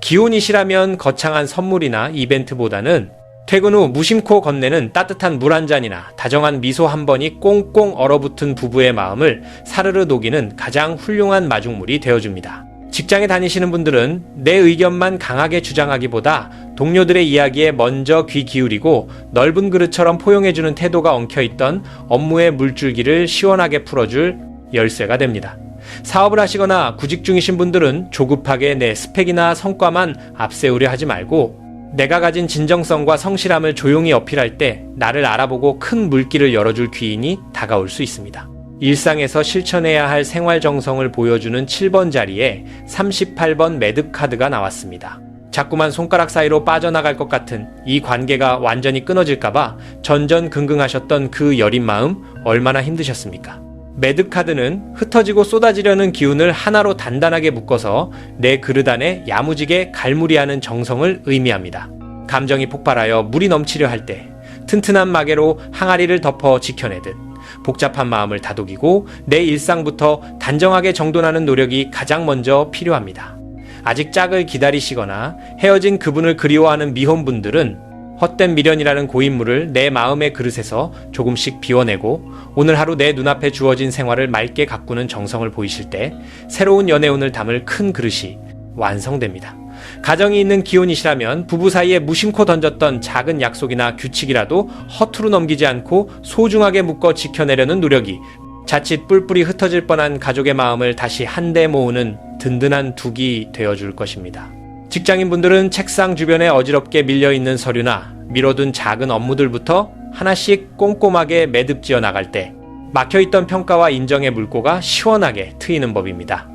기혼이시라면 거창한 선물이나 이벤트보다는 퇴근 후 무심코 건네는 따뜻한 물 한 잔이나 다정한 미소 한 번이 꽁꽁 얼어붙은 부부의 마음을 사르르 녹이는 가장 훌륭한 마중물이 되어줍니다. 직장에 다니시는 분들은 내 의견만 강하게 주장하기보다 동료들의 이야기에 먼저 귀 기울이고 넓은 그릇처럼 포용해주는 태도가 엉켜있던 업무의 물줄기를 시원하게 풀어줄 열쇠가 됩니다. 사업을 하시거나 구직 중이신 분들은 조급하게 내 스펙이나 성과만 앞세우려 하지 말고 내가 가진 진정성과 성실함을 조용히 어필할 때 나를 알아보고 큰 물길을 열어줄 귀인이 다가올 수 있습니다. 일상에서 실천해야 할 생활 정성을 보여주는 7번 자리에 38번 매듭 카드가 나왔습니다. 자꾸만 손가락 사이로 빠져나갈 것 같은 이 관계가 완전히 끊어질까봐 전전긍긍하셨던 그 여린 마음 얼마나 힘드셨습니까? 매듭 카드는 흩어지고 쏟아지려는 기운을 하나로 단단하게 묶어서 내 그릇 안에 야무지게 갈무리하는 정성을 의미합니다. 감정이 폭발하여 물이 넘치려 할 때 튼튼한 마개로 항아리를 덮어 지켜내듯 복잡한 마음을 다독이고 내 일상부터 단정하게 정돈하는 노력이 가장 먼저 필요합니다. 아직 짝을 기다리시거나 헤어진 그분을 그리워하는 미혼분들은 헛된 미련이라는 고인물을 내 마음의 그릇에서 조금씩 비워내고 오늘 하루 내 눈앞에 주어진 생활을 맑게 가꾸는 정성을 보이실 때 새로운 연애운을 담을 큰 그릇이 완성됩니다. 가정이 있는 기혼이시라면 부부 사이에 무심코 던졌던 작은 약속이나 규칙이라도 허투루 넘기지 않고 소중하게 묶어 지켜내려는 노력이 자칫 뿔뿔이 흩어질 뻔한 가족의 마음을 다시 한데 모으는 든든한 둑이 되어줄 것입니다. 직장인분들은 책상 주변에 어지럽게 밀려있는 서류나 미뤄둔 작은 업무들부터 하나씩 꼼꼼하게 매듭지어 나갈 때 막혀있던 평가와 인정의 물꼬가 시원하게 트이는 법입니다.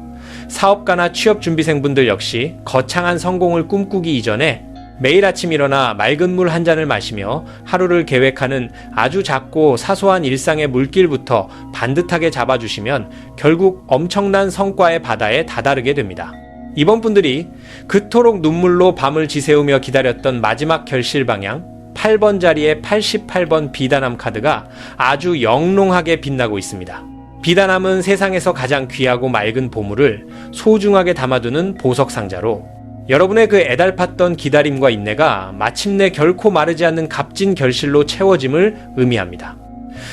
사업가나 취업준비생분들 역시 거창한 성공을 꿈꾸기 이전에 매일 아침 일어나 맑은 물 한 잔을 마시며 하루를 계획하는 아주 작고 사소한 일상의 물길부터 반듯하게 잡아주시면 결국 엄청난 성과의 바다에 다다르게 됩니다. 이번 분들이 그토록 눈물로 밤을 지새우며 기다렸던 마지막 결실 방향 8번 자리에 88번 비단함 카드가 아주 영롱하게 빛나고 있습니다. 비단함은 세상에서 가장 귀하고 맑은 보물을 소중하게 담아두는 보석 상자로 여러분의 그 애달팠던 기다림과 인내가 마침내 결코 마르지 않는 값진 결실로 채워짐을 의미합니다.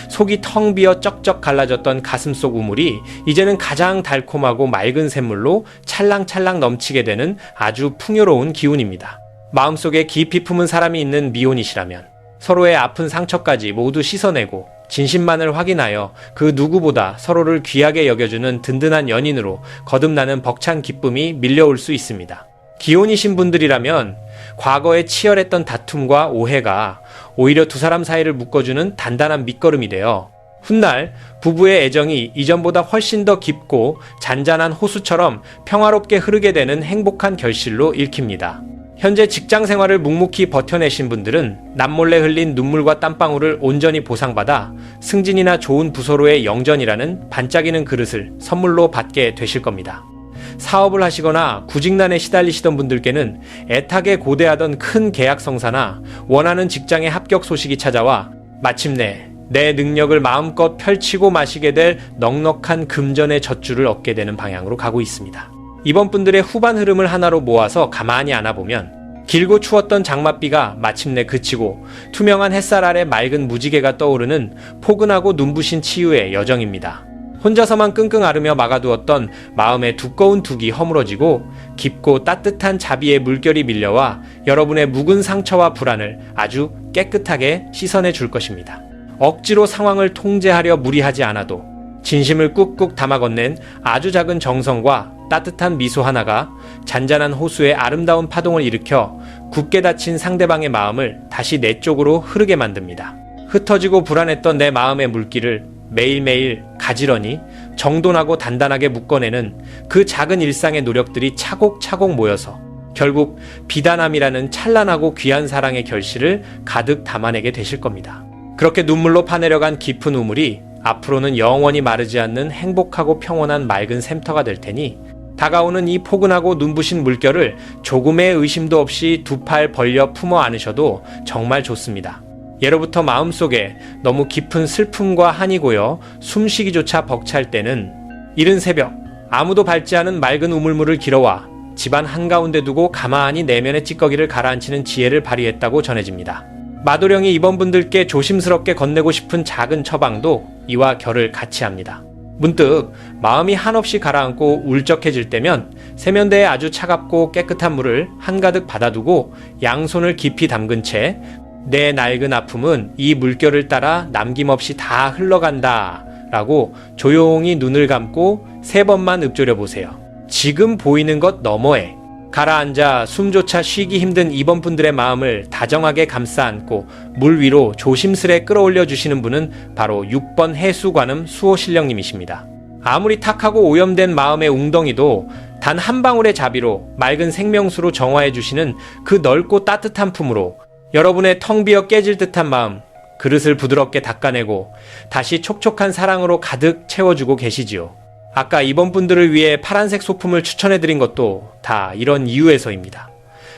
속이 텅 비어 쩍쩍 갈라졌던 가슴속 우물이 이제는 가장 달콤하고 맑은 샘물로 찰랑찰랑 넘치게 되는 아주 풍요로운 기운입니다. 마음속에 깊이 품은 사람이 있는 미혼이시라면 서로의 아픈 상처까지 모두 씻어내고 진심만을 확인하여 그 누구보다 서로를 귀하게 여겨주는 든든한 연인으로 거듭나는 벅찬 기쁨이 밀려올 수 있습니다. 기혼이신 분들이라면 과거에 치열했던 다툼과 오해가 오히려 두 사람 사이를 묶어주는 단단한 밑거름이 되어 훗날 부부의 애정이 이전보다 훨씬 더 깊고 잔잔한 호수처럼 평화롭게 흐르게 되는 행복한 결실로 읽힙니다. 현재 직장 생활을 묵묵히 버텨내신 분들은 남몰래 흘린 눈물과 땀방울을 온전히 보상받아 승진이나 좋은 부서로의 영전이라는 반짝이는 그릇을 선물로 받게 되실 겁니다. 사업을 하시거나 구직난에 시달리시던 분들께는 애타게 고대하던 큰 계약 성사나 원하는 직장의 합격 소식이 찾아와 마침내 내 능력을 마음껏 펼치고 마시게 될 넉넉한 금전의 젖줄을 얻게 되는 방향으로 가고 있습니다. 이번 분들의 후반 흐름을 하나로 모아서 가만히 안아보면 길고 추웠던 장맛비가 마침내 그치고 투명한 햇살 아래 맑은 무지개가 떠오르는 포근하고 눈부신 치유의 여정입니다. 혼자서만 끙끙 앓으며 막아두었던 마음의 두꺼운 둑이 허물어지고 깊고 따뜻한 자비의 물결이 밀려와 여러분의 묵은 상처와 불안을 아주 깨끗하게 씻어내 줄 것입니다. 억지로 상황을 통제하려 무리하지 않아도 진심을 꾹꾹 담아 건넨 아주 작은 정성과 따뜻한 미소 하나가 잔잔한 호수의 아름다운 파동을 일으켜 굳게 닫힌 상대방의 마음을 다시 내 쪽으로 흐르게 만듭니다. 흩어지고 불안했던 내 마음의 물기를 매일매일 가지런히 정돈하고 단단하게 묶어내는 그 작은 일상의 노력들이 차곡차곡 모여서 결국 비단함이라는 찬란하고 귀한 사랑의 결실을 가득 담아내게 되실 겁니다. 그렇게 눈물로 파내려간 깊은 우물이 앞으로는 영원히 마르지 않는 행복하고 평온한 맑은 샘터가 될 테니 다가오는 이 포근하고 눈부신 물결을 조금의 의심도 없이 두 팔 벌려 품어 안으셔도 정말 좋습니다. 예로부터 마음속에 너무 깊은 슬픔과 한이 고여 숨쉬기조차 벅찰 때는 이른 새벽 아무도 밟지 않은 맑은 우물물을 길어와 집안 한가운데 두고 가만히 내면의 찌꺼기를 가라앉히는 지혜를 발휘했다고 전해집니다. 마도령이 이번 분들께 조심스럽게 건네고 싶은 작은 처방도 이와 결을 같이 합니다. 문득 마음이 한없이 가라앉고 울적해질 때면 세면대에 아주 차갑고 깨끗한 물을 한가득 받아두고 양손을 깊이 담근 채 내 낡은 아픔은 이 물결을 따라 남김없이 다 흘러간다 라고 조용히 눈을 감고 3번만 읊조려 보세요. 지금 보이는 것 너머에 가라앉아 숨조차 쉬기 힘든 이번 분들의 마음을 다정하게 감싸 안고 물 위로 조심스레 끌어올려 주시는 분은 바로 6번 해수관음 수호신령님이십니다. 아무리 탁하고 오염된 마음의 웅덩이도 단 한 방울의 자비로 맑은 생명수로 정화해 주시는 그 넓고 따뜻한 품으로 여러분의 텅 비어 깨질 듯한 마음, 그릇을 부드럽게 닦아내고 다시 촉촉한 사랑으로 가득 채워주고 계시지요. 아까 이번 분들을 위해 파란색 소품을 추천해드린 것도 다 이런 이유에서입니다.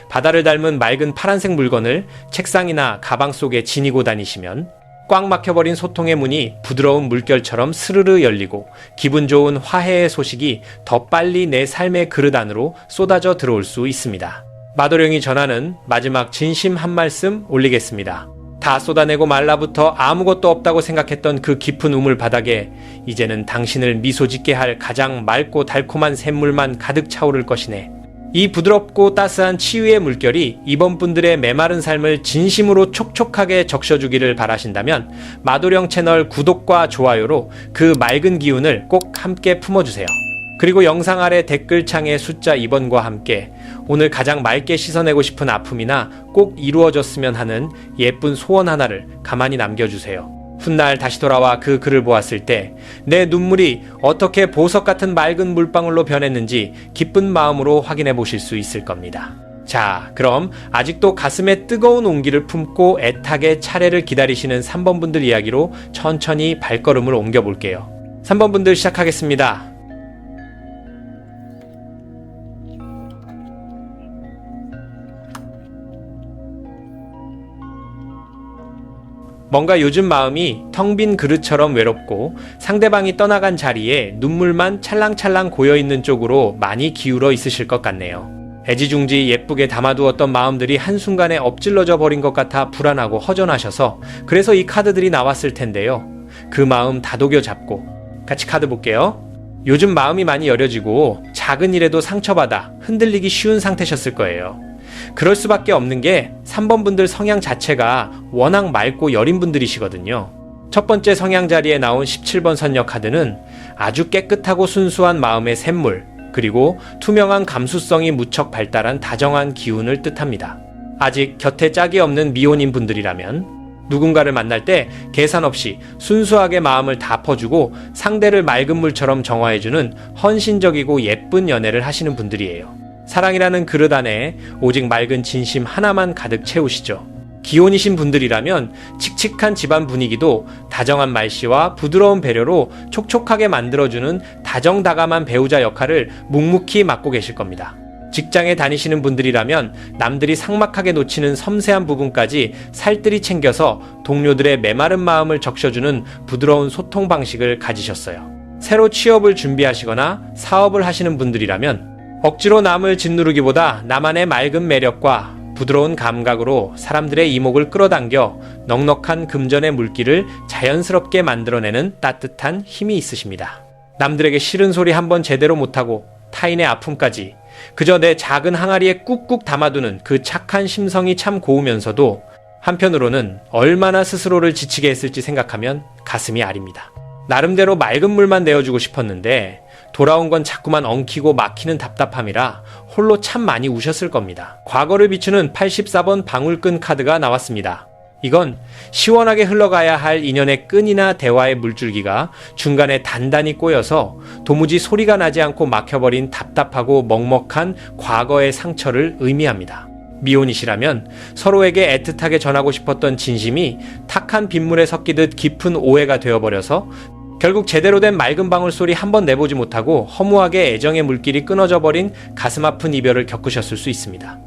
바다를 닮은 맑은 파란색 물건을 책상이나 가방 속에 지니고 다니시면 꽉 막혀버린 소통의 문이 부드러운 물결처럼 스르르 열리고 기분 좋은 화해의 소식이 더 빨리 내 삶의 그릇 안으로 쏟아져 들어올 수 있습니다. 마도령이 전하는 마지막 진심 한 말씀 올리겠습니다. 다 쏟아내고 말라부터 아무것도 없다고 생각했던 그 깊은 우물 바닥에 이제는 당신을 미소 짓게 할 가장 맑고 달콤한 샘물만 가득 차오를 것이네. 이 부드럽고 따스한 치유의 물결이 이번 분들의 메마른 삶을 진심으로 촉촉하게 적셔주기를 바라신다면 마도령 채널 구독과 좋아요로 그 맑은 기운을 꼭 함께 품어주세요. 그리고 영상 아래 댓글창에 숫자 2번과 함께 오늘 가장 맑게 씻어내고 싶은 아픔이나 꼭 이루어졌으면 하는 예쁜 소원 하나를 가만히 남겨주세요. 훗날 다시 돌아와 그 글을 보았을 때 내 눈물이 어떻게 보석 같은 맑은 물방울로 변했는지 기쁜 마음으로 확인해 보실 수 있을 겁니다. 자, 그럼 아직도 가슴에 뜨거운 온기를 품고 애타게 차례를 기다리시는 3번 분들 이야기로 천천히 발걸음을 옮겨볼게요. 3번 분들 시작하겠습니다. 뭔가 요즘 마음이 텅 빈 그릇처럼 외롭고 상대방이 떠나간 자리에 눈물만 찰랑찰랑 고여있는 쪽으로 많이 기울어 있으실 것 같네요. 애지중지 예쁘게 담아두었던 마음들이 한순간에 엎질러져 버린 것 같아 불안하고 허전하셔서 그래서 이 카드들이 나왔을 텐데요. 그 마음 다독여 잡고 같이 카드 볼게요. 요즘 마음이 많이 여려지고 작은 일에도 상처받아 흔들리기 쉬운 상태셨을 거예요. 그럴 수밖에 없는 게 3번 분들 성향 자체가 워낙 맑고 여린 분들이시거든요. 첫 번째 성향 자리에 나온 17번 선녀 카드는 아주 깨끗하고 순수한 마음의 샘물, 그리고 투명한 감수성이 무척 발달한 다정한 기운을 뜻합니다. 아직 곁에 짝이 없는 미혼인 분들이라면 누군가를 만날 때 계산 없이 순수하게 마음을 다 퍼주고 상대를 맑은 물처럼 정화해주는 헌신적이고 예쁜 연애를 하시는 분들이에요. 사랑이라는 그릇 안에 오직 맑은 진심 하나만 가득 채우시죠. 기혼이신 분들이라면 칙칙한 집안 분위기도 다정한 말씨와 부드러운 배려로 촉촉하게 만들어주는 다정다감한 배우자 역할을 묵묵히 맡고 계실 겁니다. 직장에 다니시는 분들이라면 남들이 삭막하게 놓치는 섬세한 부분까지 살뜰히 챙겨서 동료들의 메마른 마음을 적셔주는 부드러운 소통 방식을 가지셨어요. 새로 취업을 준비하시거나 사업을 하시는 분들이라면 억지로 남을 짓누르기보다 나만의 맑은 매력과 부드러운 감각으로 사람들의 이목을 끌어당겨 넉넉한 금전의 물기를 자연스럽게 만들어내는 따뜻한 힘이 있으십니다. 남들에게 싫은 소리 한번 제대로 못하고 타인의 아픔까지 그저 내 작은 항아리에 꾹꾹 담아두는 그 착한 심성이 참 고우면서도 한편으로는 얼마나 스스로를 지치게 했을지 생각하면 가슴이 아립니다. 나름대로 맑은 물만 내어주고 싶었는데 돌아온 건 자꾸만 엉키고 막히는 답답함이라 홀로 참 많이 우셨을 겁니다. 과거를 비추는 84번 방울끈 카드가 나왔습니다. 이건 시원하게 흘러가야 할 인연의 끈이나 대화의 물줄기가 중간에 단단히 꼬여서 도무지 소리가 나지 않고 막혀버린 답답하고 먹먹한 과거의 상처를 의미합니다. 미혼이시라면 서로에게 애틋하게 전하고 싶었던 진심이 탁한 빗물에 섞이듯 깊은 오해가 되어버려서 결국 제대로 된 맑은 방울소리 한번 내보지 못하고 허무하게 애정의 물길이 끊어져 버린 가슴 아픈 이별을 겪으셨을 수 있습니다.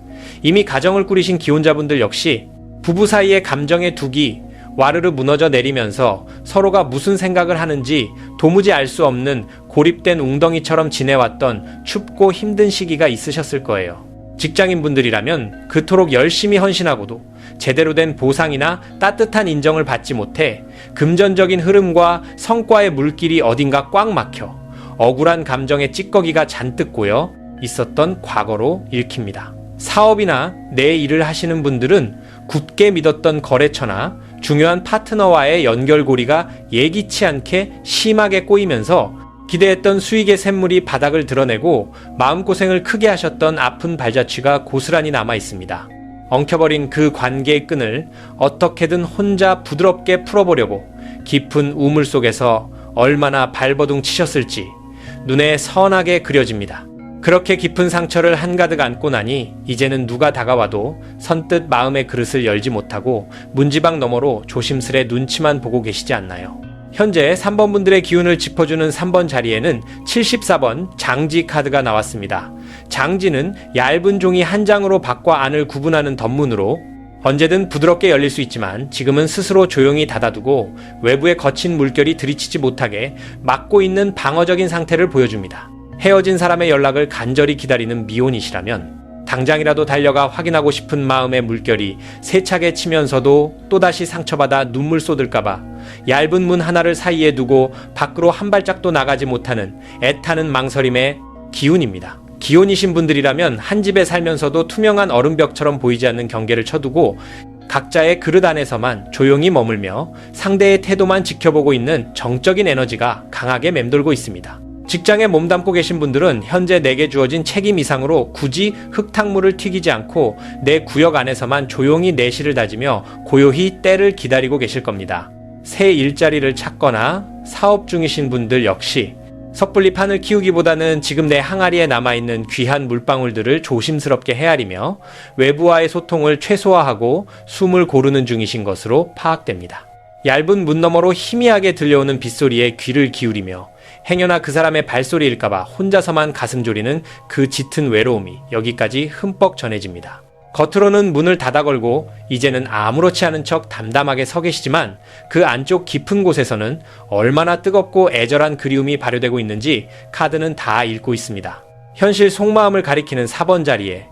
이미 가정을 꾸리신 기혼자분들 역시 부부 사이의 감정의 둑이 와르르 무너져 내리면서 서로가 무슨 생각을 하는지 도무지 알 수 없는 고립된 웅덩이처럼 지내왔던 춥고 힘든 시기가 있으셨을 거예요. 직장인분들이라면 그토록 열심히 헌신하고도 제대로 된 보상이나 따뜻한 인정을 받지 못해 금전적인 흐름과 성과의 물길이 어딘가 꽉 막혀 억울한 감정의 찌꺼기가 잔뜩 고여 있었던 과거로 읽힙니다. 사업이나 내 일을 하시는 분들은 굳게 믿었던 거래처나 중요한 파트너와의 연결고리가 예기치 않게 심하게 꼬이면서 기대했던 수익의 샘물이 바닥을 드러내고 마음고생을 크게 하셨던 아픈 발자취가 고스란히 남아 있습니다. 엉켜버린 그 관계의 끈을 어떻게든 혼자 부드럽게 풀어보려고 깊은 우물 속에서 얼마나 발버둥 치셨을지 눈에 선하게 그려집니다. 그렇게 깊은 상처를 한가득 안고 나니 이제는 누가 다가와도 선뜻 마음의 그릇을 열지 못하고 문지방 너머로 조심스레 눈치만 보고 계시지 않나요? 현재 3번 분들의 기운을 짚어주는 3번 자리에는 74번 장지 카드가 나왔습니다. 장지는 얇은 종이 한 장으로 밖과 안을 구분하는 덧문으로 언제든 부드럽게 열릴 수 있지만 지금은 스스로 조용히 닫아두고 외부의 거친 물결이 들이치지 못하게 막고 있는 방어적인 상태를 보여줍니다. 헤어진 사람의 연락을 간절히 기다리는 미혼이시라면 당장이라도 달려가 확인하고 싶은 마음의 물결이 세차게 치면서도 또다시 상처받아 눈물 쏟을까봐 얇은 문 하나를 사이에 두고 밖으로 한 발짝도 나가지 못하는 애타는 망설임의 기운입니다. 기혼이신 분들이라면 한 집에 살면서도 투명한 얼음벽처럼 보이지 않는 경계를 쳐두고 각자의 그릇 안에서만 조용히 머물며 상대의 태도만 지켜보고 있는 정적인 에너지가 강하게 맴돌고 있습니다. 직장에 몸담고 계신 분들은 현재 내게 주어진 책임 이상으로 굳이 흙탕물을 튀기지 않고 내 구역 안에서만 조용히 내실을 다지며 고요히 때를 기다리고 계실 겁니다. 새 일자리를 찾거나 사업 중이신 분들 역시 섣불리 판을 키우기보다는 지금 내 항아리에 남아있는 귀한 물방울들을 조심스럽게 헤아리며 외부와의 소통을 최소화하고 숨을 고르는 중이신 것으로 파악됩니다. 얇은 문 너머로 희미하게 들려오는 빗소리에 귀를 기울이며 행여나 그 사람의 발소리일까봐 혼자서만 가슴 졸이는 그 짙은 외로움이 여기까지 흠뻑 전해집니다. 겉으로는 문을 닫아 걸고 이제는 아무렇지 않은 척 담담하게 서 계시지만 그 안쪽 깊은 곳에서는 얼마나 뜨겁고 애절한 그리움이 발효되고 있는지 카드는 다 읽고 있습니다. 현실 속마음을 가리키는 4번 자리에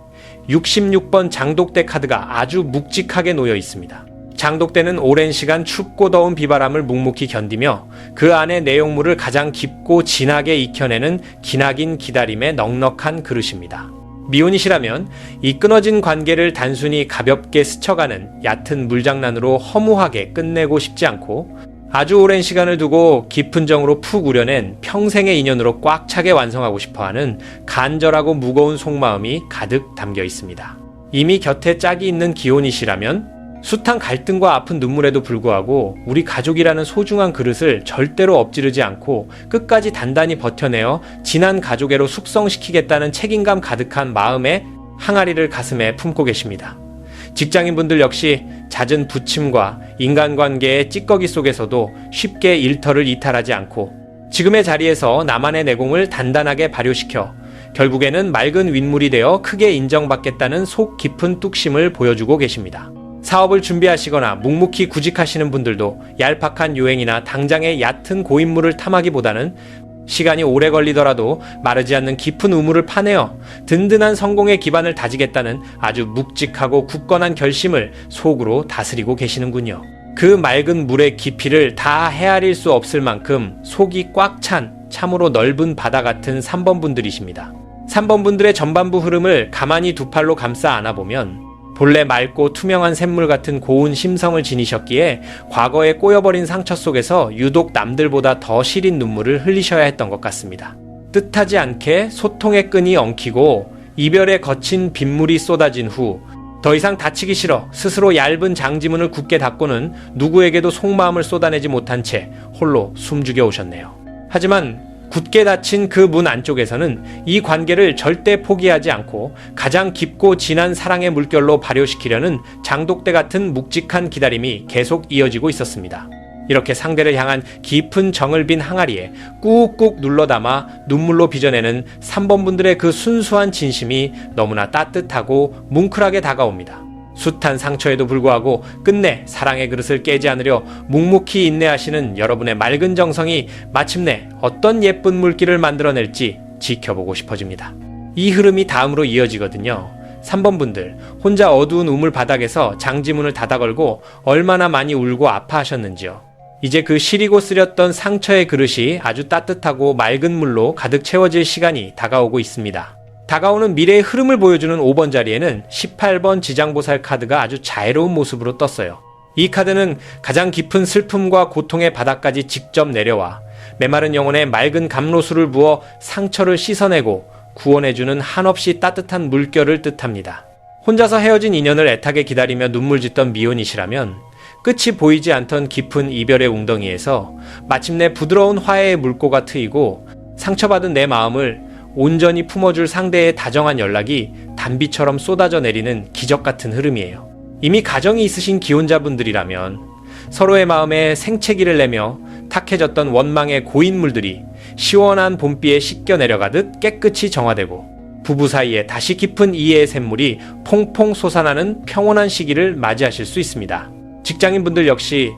66번 장독대 카드가 아주 묵직하게 놓여 있습니다. 장독대는 오랜 시간 춥고 더운 비바람을 묵묵히 견디며 그 안의 내용물을 가장 깊고 진하게 익혀내는 기나긴 기다림의 넉넉한 그릇입니다. 미혼이시라면 이 끊어진 관계를 단순히 가볍게 스쳐가는 얕은 물장난으로 허무하게 끝내고 싶지 않고 아주 오랜 시간을 두고 깊은 정으로 푹 우려낸 평생의 인연으로 꽉 차게 완성하고 싶어하는 간절하고 무거운 속마음이 가득 담겨 있습니다. 이미 곁에 짝이 있는 기혼이시라면 숱한 갈등과 아픈 눈물에도 불구하고 우리 가족이라는 소중한 그릇을 절대로 엎지르지 않고 끝까지 단단히 버텨내어 진한 가족애로 숙성시키겠다는 책임감 가득한 마음의 항아리를 가슴에 품고 계십니다. 직장인분들 역시 잦은 부침과 인간관계의 찌꺼기 속에서도 쉽게 일터를 이탈하지 않고 지금의 자리에서 나만의 내공을 단단하게 발효시켜 결국에는 맑은 윗물이 되어 크게 인정받겠다는 속 깊은 뚝심을 보여주고 계십니다. 사업을 준비하시거나 묵묵히 구직하시는 분들도 얄팍한 유행이나 당장의 얕은 고인물을 탐하기보다는 시간이 오래 걸리더라도 마르지 않는 깊은 우물을 파내어 든든한 성공의 기반을 다지겠다는 아주 묵직하고 굳건한 결심을 속으로 다스리고 계시는군요. 그 맑은 물의 깊이를 다 헤아릴 수 없을 만큼 속이 꽉 찬 참으로 넓은 바다 같은 3번 분들이십니다. 3번 분들의 전반부 흐름을 가만히 두 팔로 감싸 안아보면 본래 맑고 투명한 샘물 같은 고운 심성을 지니셨기에 과거에 꼬여버린 상처 속에서 유독 남들보다 더 시린 눈물을 흘리셔야 했던 것 같습니다. 뜻하지 않게 소통의 끈이 엉키고 이별의 거친 빗물이 쏟아진 후 더 이상 다치기 싫어 스스로 얇은 장지문을 굳게 닫고는 누구에게도 속마음을 쏟아내지 못한 채 홀로 숨죽여 오셨네요. 하지만 굳게 닫힌 그 문 안쪽에서는 이 관계를 절대 포기하지 않고 가장 깊고 진한 사랑의 물결로 발효시키려는 장독대 같은 묵직한 기다림이 계속 이어지고 있었습니다. 이렇게 상대를 향한 깊은 정을 빈 항아리에 꾹꾹 눌러담아 눈물로 빚어내는 3번 분들의 그 순수한 진심이 너무나 따뜻하고 뭉클하게 다가옵니다. 숱한 상처에도 불구하고 끝내 사랑의 그릇을 깨지 않으려 묵묵히 인내하시는 여러분의 맑은 정성이 마침내 어떤 예쁜 물길을 만들어낼지 지켜보고 싶어집니다. 이 흐름이 다음으로 이어지거든요. 3번 분들, 혼자 어두운 우물 바닥에서 장지문을 닫아걸고 얼마나 많이 울고 아파하셨는지요. 이제 그 시리고 쓰렸던 상처의 그릇이 아주 따뜻하고 맑은 물로 가득 채워질 시간이 다가오고 있습니다. 다가오는 미래의 흐름을 보여주는 5번 자리에는 18번 지장보살 카드가 아주 자애로운 모습으로 떴어요. 이 카드는 가장 깊은 슬픔과 고통의 바닥까지 직접 내려와 메마른 영혼에 맑은 감로수를 부어 상처를 씻어내고 구원해주는 한없이 따뜻한 물결을 뜻합니다. 혼자서 헤어진 인연을 애타게 기다리며 눈물 짓던 미혼이시라면 끝이 보이지 않던 깊은 이별의 웅덩이에서 마침내 부드러운 화해의 물꼬가 트이고 상처받은 내 마음을 온전히 품어줄 상대의 다정한 연락이 단비처럼 쏟아져 내리는 기적 같은 흐름이에요. 이미 가정이 있으신 기혼자분들이라면 서로의 마음에 생채기를 내며 탁해졌던 원망의 고인물들이 시원한 봄비에 씻겨 내려가듯 깨끗이 정화되고 부부 사이에 다시 깊은 이해의 샘물이 퐁퐁 솟아나는 평온한 시기를 맞이하실 수 있습니다. 직장인분들 역시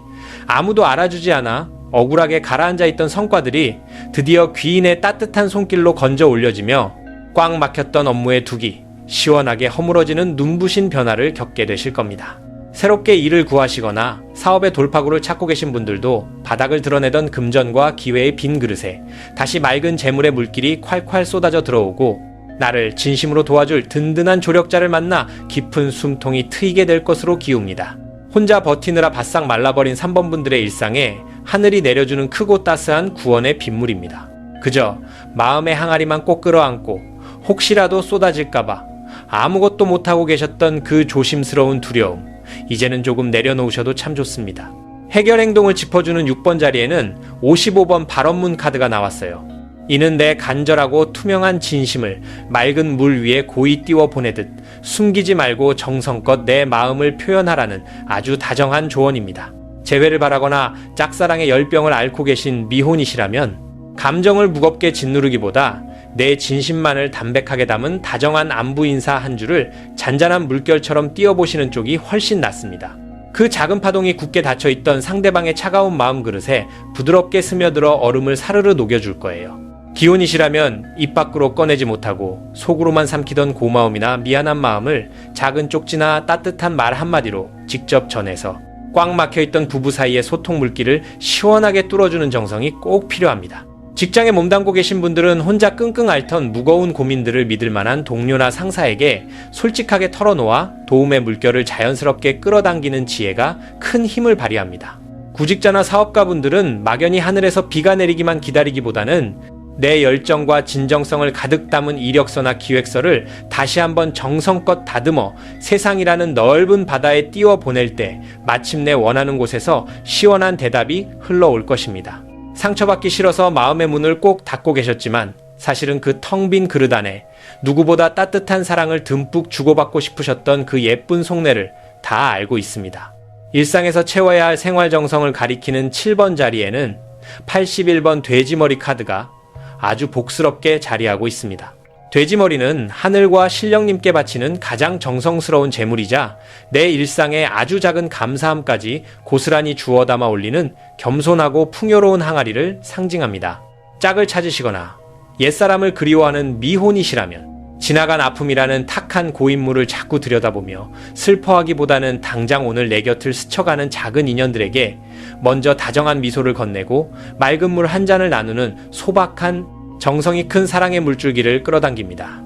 아무도 알아주지 않아 억울하게 가라앉아 있던 성과들이 드디어 귀인의 따뜻한 손길로 건져 올려지며 꽉 막혔던 업무의 둑이 시원하게 허물어지는 눈부신 변화를 겪게 되실 겁니다. 새롭게 일을 구하시거나 사업의 돌파구를 찾고 계신 분들도 바닥을 드러내던 금전과 기회의 빈 그릇에 다시 맑은 재물의 물길이 콸콸 쏟아져 들어오고 나를 진심으로 도와줄 든든한 조력자를 만나 깊은 숨통이 트이게 될 것으로 기웁니다. 혼자 버티느라 바싹 말라버린 3번 분들의 일상에 하늘이 내려주는 크고 따스한 구원의 빗물입니다. 그저 마음의 항아리만 꼭 끌어안고 혹시라도 쏟아질까봐 아무것도 못하고 계셨던 그 조심스러운 두려움, 이제는 조금 내려놓으셔도 참 좋습니다. 해결 행동을 짚어주는 6번 자리에는 55번 발언문 카드가 나왔어요. 이는 내 간절하고 투명한 진심을 맑은 물 위에 고이 띄워 보내듯 숨기지 말고 정성껏 내 마음을 표현하라는 아주 다정한 조언입니다. 재회를 바라거나 짝사랑의 열병을 앓고 계신 미혼이시라면 감정을 무겁게 짓누르기보다 내 진심만을 담백하게 담은 다정한 안부 인사 한 줄을 잔잔한 물결처럼 띄워보시는 쪽이 훨씬 낫습니다. 그 작은 파동이 굳게 닫혀있던 상대방의 차가운 마음 그릇에 부드럽게 스며들어 얼음을 사르르 녹여줄 거예요. 기혼이시라면 입 밖으로 꺼내지 못하고 속으로만 삼키던 고마움이나 미안한 마음을 작은 쪽지나 따뜻한 말 한마디로 직접 전해서 꽉 막혀있던 부부 사이의 소통 물길을 시원하게 뚫어주는 정성이 꼭 필요합니다. 직장에 몸담고 계신 분들은 혼자 끙끙 앓던 무거운 고민들을 믿을 만한 동료나 상사에게 솔직하게 털어놓아 도움의 물결을 자연스럽게 끌어당기는 지혜가 큰 힘을 발휘합니다. 구직자나 사업가분들은 막연히 하늘에서 비가 내리기만 기다리기보다는 내 열정과 진정성을 가득 담은 이력서나 기획서를 다시 한번 정성껏 다듬어 세상이라는 넓은 바다에 띄워 보낼 때 마침내 원하는 곳에서 시원한 대답이 흘러올 것입니다. 상처받기 싫어서 마음의 문을 꼭 닫고 계셨지만 사실은 그 텅 빈 그릇 안에 누구보다 따뜻한 사랑을 듬뿍 주고받고 싶으셨던 그 예쁜 속내를 다 알고 있습니다. 일상에서 채워야 할 생활 정성을 가리키는 7번 자리에는 81번 돼지머리 카드가 아주 복스럽게 자리하고 있습니다. 돼지머리는 하늘과 신령님께 바치는 가장 정성스러운 제물이자 내 일상의 아주 작은 감사함까지 고스란히 주워 담아 올리는 겸손하고 풍요로운 항아리를 상징합니다. 짝을 찾으시거나 옛사람을 그리워하는 미혼이시라면 지나간 아픔이라는 탁한 고인물을 자꾸 들여다보며 슬퍼하기보다는 당장 오늘 내 곁을 스쳐가는 작은 인연들에게 먼저 다정한 미소를 건네고 맑은 물 한 잔을 나누는 소박한 정성이 큰 사랑의 물줄기를 끌어당깁니다.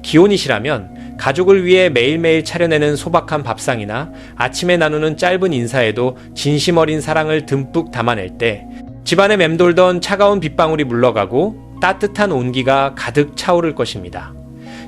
기혼이시라면 가족을 위해 매일매일 차려내는 소박한 밥상이나 아침에 나누는 짧은 인사에도 진심 어린 사랑을 듬뿍 담아낼 때 집안에 맴돌던 차가운 빗방울이 물러가고 따뜻한 온기가 가득 차오를 것입니다.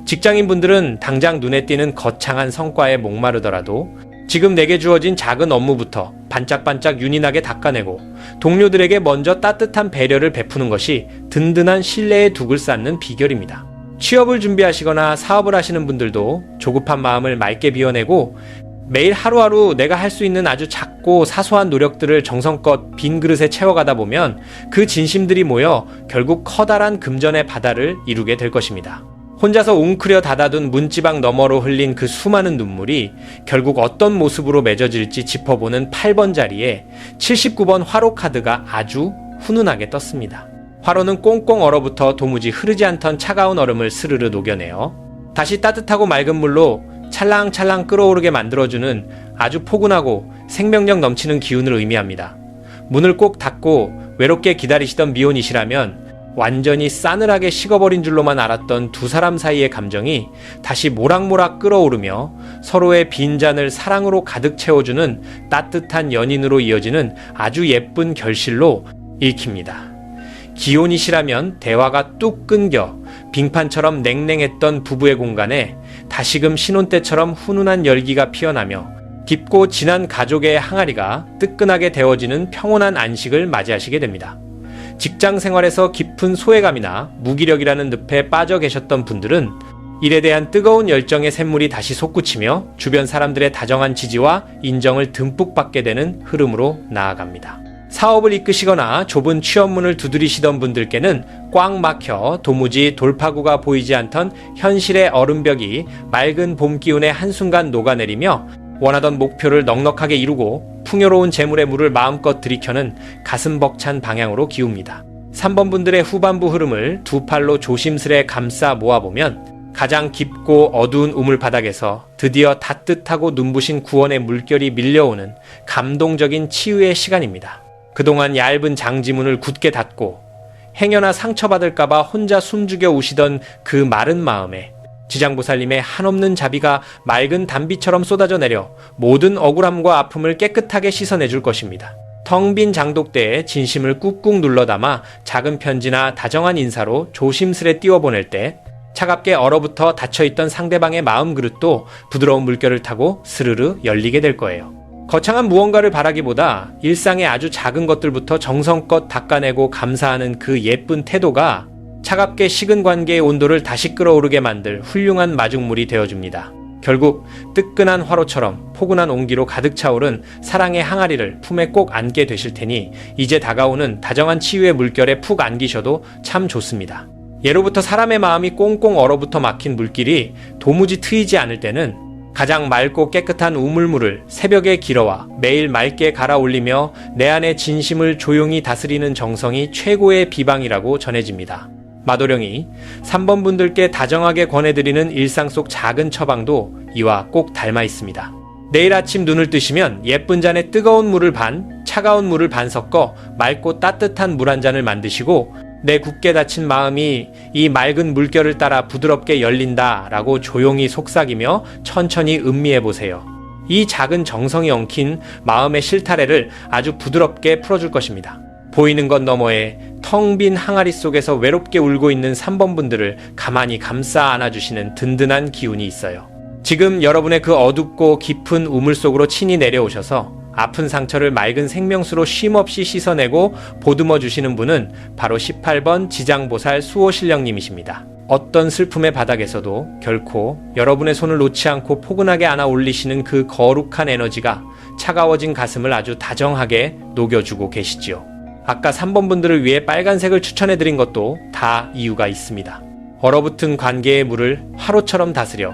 직장인분들은 당장 눈에 띄는 거창한 성과에 목마르더라도 지금 내게 주어진 작은 업무부터 반짝반짝 윤이 나게 닦아내고 동료들에게 먼저 따뜻한 배려를 베푸는 것이 든든한 신뢰의 둑을 쌓는 비결입니다. 취업을 준비하시거나 사업을 하시는 분들도 조급한 마음을 맑게 비워내고 매일 하루하루 내가 할 수 있는 아주 작고 사소한 노력들을 정성껏 빈 그릇에 채워가다 보면 그 진심들이 모여 결국 커다란 금전의 바다를 이루게 될 것입니다. 혼자서 웅크려 닫아둔 문지방 너머로 흘린 그 수많은 눈물이 결국 어떤 모습으로 맺어질지 짚어보는 8번 자리에 79번 화로 카드가 아주 훈훈하게 떴습니다. 화로는 꽁꽁 얼어붙어 도무지 흐르지 않던 차가운 얼음을 스르르 녹여내어 다시 따뜻하고 맑은 물로 찰랑찰랑 끓어오르게 만들어주는 아주 포근하고 생명력 넘치는 기운을 의미합니다. 문을 꼭 닫고 외롭게 기다리시던 미혼이시라면 완전히 싸늘하게 식어버린 줄로만 알았던 두 사람 사이의 감정이 다시 모락모락 끓어오르며 서로의 빈잔을 사랑으로 가득 채워주는 따뜻한 연인으로 이어지는 아주 예쁜 결실로 읽힙니다. 기혼이시라면 대화가 뚝 끊겨 빙판처럼 냉랭했던 부부의 공간에 다시금 신혼 때처럼 훈훈한 열기가 피어나며 깊고 진한 가족의 항아리가 뜨끈하게 데워지는 평온한 안식을 맞이하시게 됩니다. 직장 생활에서 깊은 소외감이나 무기력이라는 늪에 빠져 계셨던 분들은 일에 대한 뜨거운 열정의 샘물이 다시 솟구치며 주변 사람들의 다정한 지지와 인정을 듬뿍 받게 되는 흐름으로 나아갑니다. 사업을 이끄시거나 좁은 취업문을 두드리시던 분들께는 꽉 막혀 도무지 돌파구가 보이지 않던 현실의 얼음벽이 맑은 봄 기운에 한순간 녹아내리며 원하던 목표를 넉넉하게 이루고 풍요로운 재물의 물을 마음껏 들이켜는 가슴 벅찬 방향으로 기웁니다. 3번 분들의 후반부 흐름을 두 팔로 조심스레 감싸 모아보면 가장 깊고 어두운 우물바닥에서 드디어 따뜻하고 눈부신 구원의 물결이 밀려오는 감동적인 치유의 시간입니다. 그동안 얇은 장지문을 굳게 닫고 행여나 상처받을까봐 혼자 숨죽여 우시던 그 마른 마음에 지장보살님의 한없는 자비가 맑은 단비처럼 쏟아져 내려 모든 억울함과 아픔을 깨끗하게 씻어내줄 것입니다. 텅 빈 장독대에 진심을 꾹꾹 눌러 담아 작은 편지나 다정한 인사로 조심스레 띄워보낼 때 차갑게 얼어붙어 닫혀있던 상대방의 마음 그릇도 부드러운 물결을 타고 스르르 열리게 될 거예요. 거창한 무언가를 바라기보다 일상의 아주 작은 것들부터 정성껏 닦아내고 감사하는 그 예쁜 태도가 차갑게 식은 관계의 온도를 다시 끌어오르게 만들 훌륭한 마중물이 되어줍니다. 결국 뜨끈한 화로처럼 포근한 온기로 가득 차오른 사랑의 항아리를 품에 꼭 안게 되실 테니 이제 다가오는 다정한 치유의 물결에 푹 안기셔도 참 좋습니다. 예로부터 사람의 마음이 꽁꽁 얼어붙어 막힌 물길이 도무지 트이지 않을 때는 가장 맑고 깨끗한 우물물을 새벽에 길어와 매일 맑게 갈아올리며 내 안의 진심을 조용히 다스리는 정성이 최고의 비방이라고 전해집니다. 마도령이 3번 분들께 다정하게 권해드리는 일상 속 작은 처방도 이와 꼭 닮아 있습니다. 내일 아침 눈을 뜨시면 예쁜 잔에 뜨거운 물을 반, 차가운 물을 반 섞어 맑고 따뜻한 물 한 잔을 만드시고 내 굳게 닫힌 마음이 이 맑은 물결을 따라 부드럽게 열린다 라고 조용히 속삭이며 천천히 음미해 보세요. 이 작은 정성이 엉킨 마음의 실타래를 아주 부드럽게 풀어줄 것입니다. 보이는 것 너머에 텅 빈 항아리 속에서 외롭게 울고 있는 3번 분들을 가만히 감싸 안아주시는 든든한 기운이 있어요. 지금 여러분의 그 어둡고 깊은 우물 속으로 친히 내려오셔서 아픈 상처를 맑은 생명수로 쉼없이 씻어내고 보듬어 주시는 분은 바로 18번 지장보살 수호신령님이십니다. 어떤 슬픔의 바닥에서도 결코 여러분의 손을 놓지 않고 포근하게 안아 올리시는 그 거룩한 에너지가 차가워진 가슴을 아주 다정하게 녹여주고 계시지요. 아까 3번 분들을 위해 빨간색을 추천해드린 것도 다 이유가 있습니다. 얼어붙은 관계의 물을 화로처럼 다스려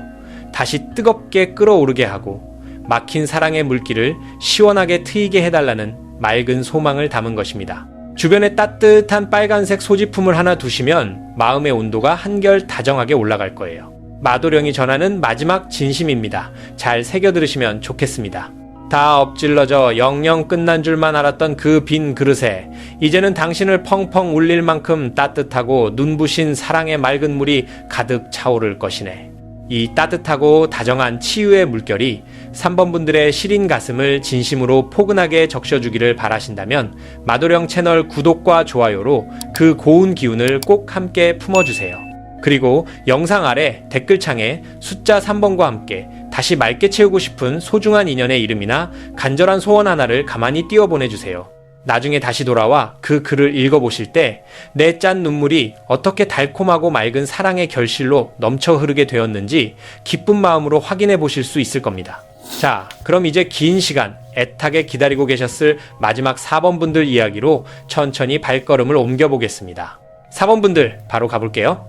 다시 뜨겁게 끓어오르게 하고 막힌 사랑의 물길을 시원하게 트이게 해달라는 맑은 소망을 담은 것입니다. 주변에 따뜻한 빨간색 소지품을 하나 두시면 마음의 온도가 한결 다정하게 올라갈 거예요. 마도령이 전하는 마지막 진심입니다. 잘 새겨 들으시면 좋겠습니다. 다 엎질러져 영영 끝난 줄만 알았던 그 빈 그릇에 이제는 당신을 펑펑 울릴 만큼 따뜻하고 눈부신 사랑의 맑은 물이 가득 차오를 것이네. 이 따뜻하고 다정한 치유의 물결이 3번 분들의 시린 가슴을 진심으로 포근하게 적셔주기를 바라신다면 마도령 채널 구독과 좋아요로 그 고운 기운을 꼭 함께 품어주세요. 그리고 영상 아래 댓글창에 숫자 3번과 함께 다시 맑게 채우고 싶은 소중한 인연의 이름이나 간절한 소원 하나를 가만히 띄워 보내주세요. 나중에 다시 돌아와 그 글을 읽어보실 때 내 짠 눈물이 어떻게 달콤하고 맑은 사랑의 결실로 넘쳐 흐르게 되었는지 기쁜 마음으로 확인해 보실 수 있을 겁니다. 자, 그럼 이제 긴 시간 애타게 기다리고 계셨을 마지막 4번 분들 이야기로 천천히 발걸음을 옮겨보겠습니다. 4번 분들 바로 가볼게요.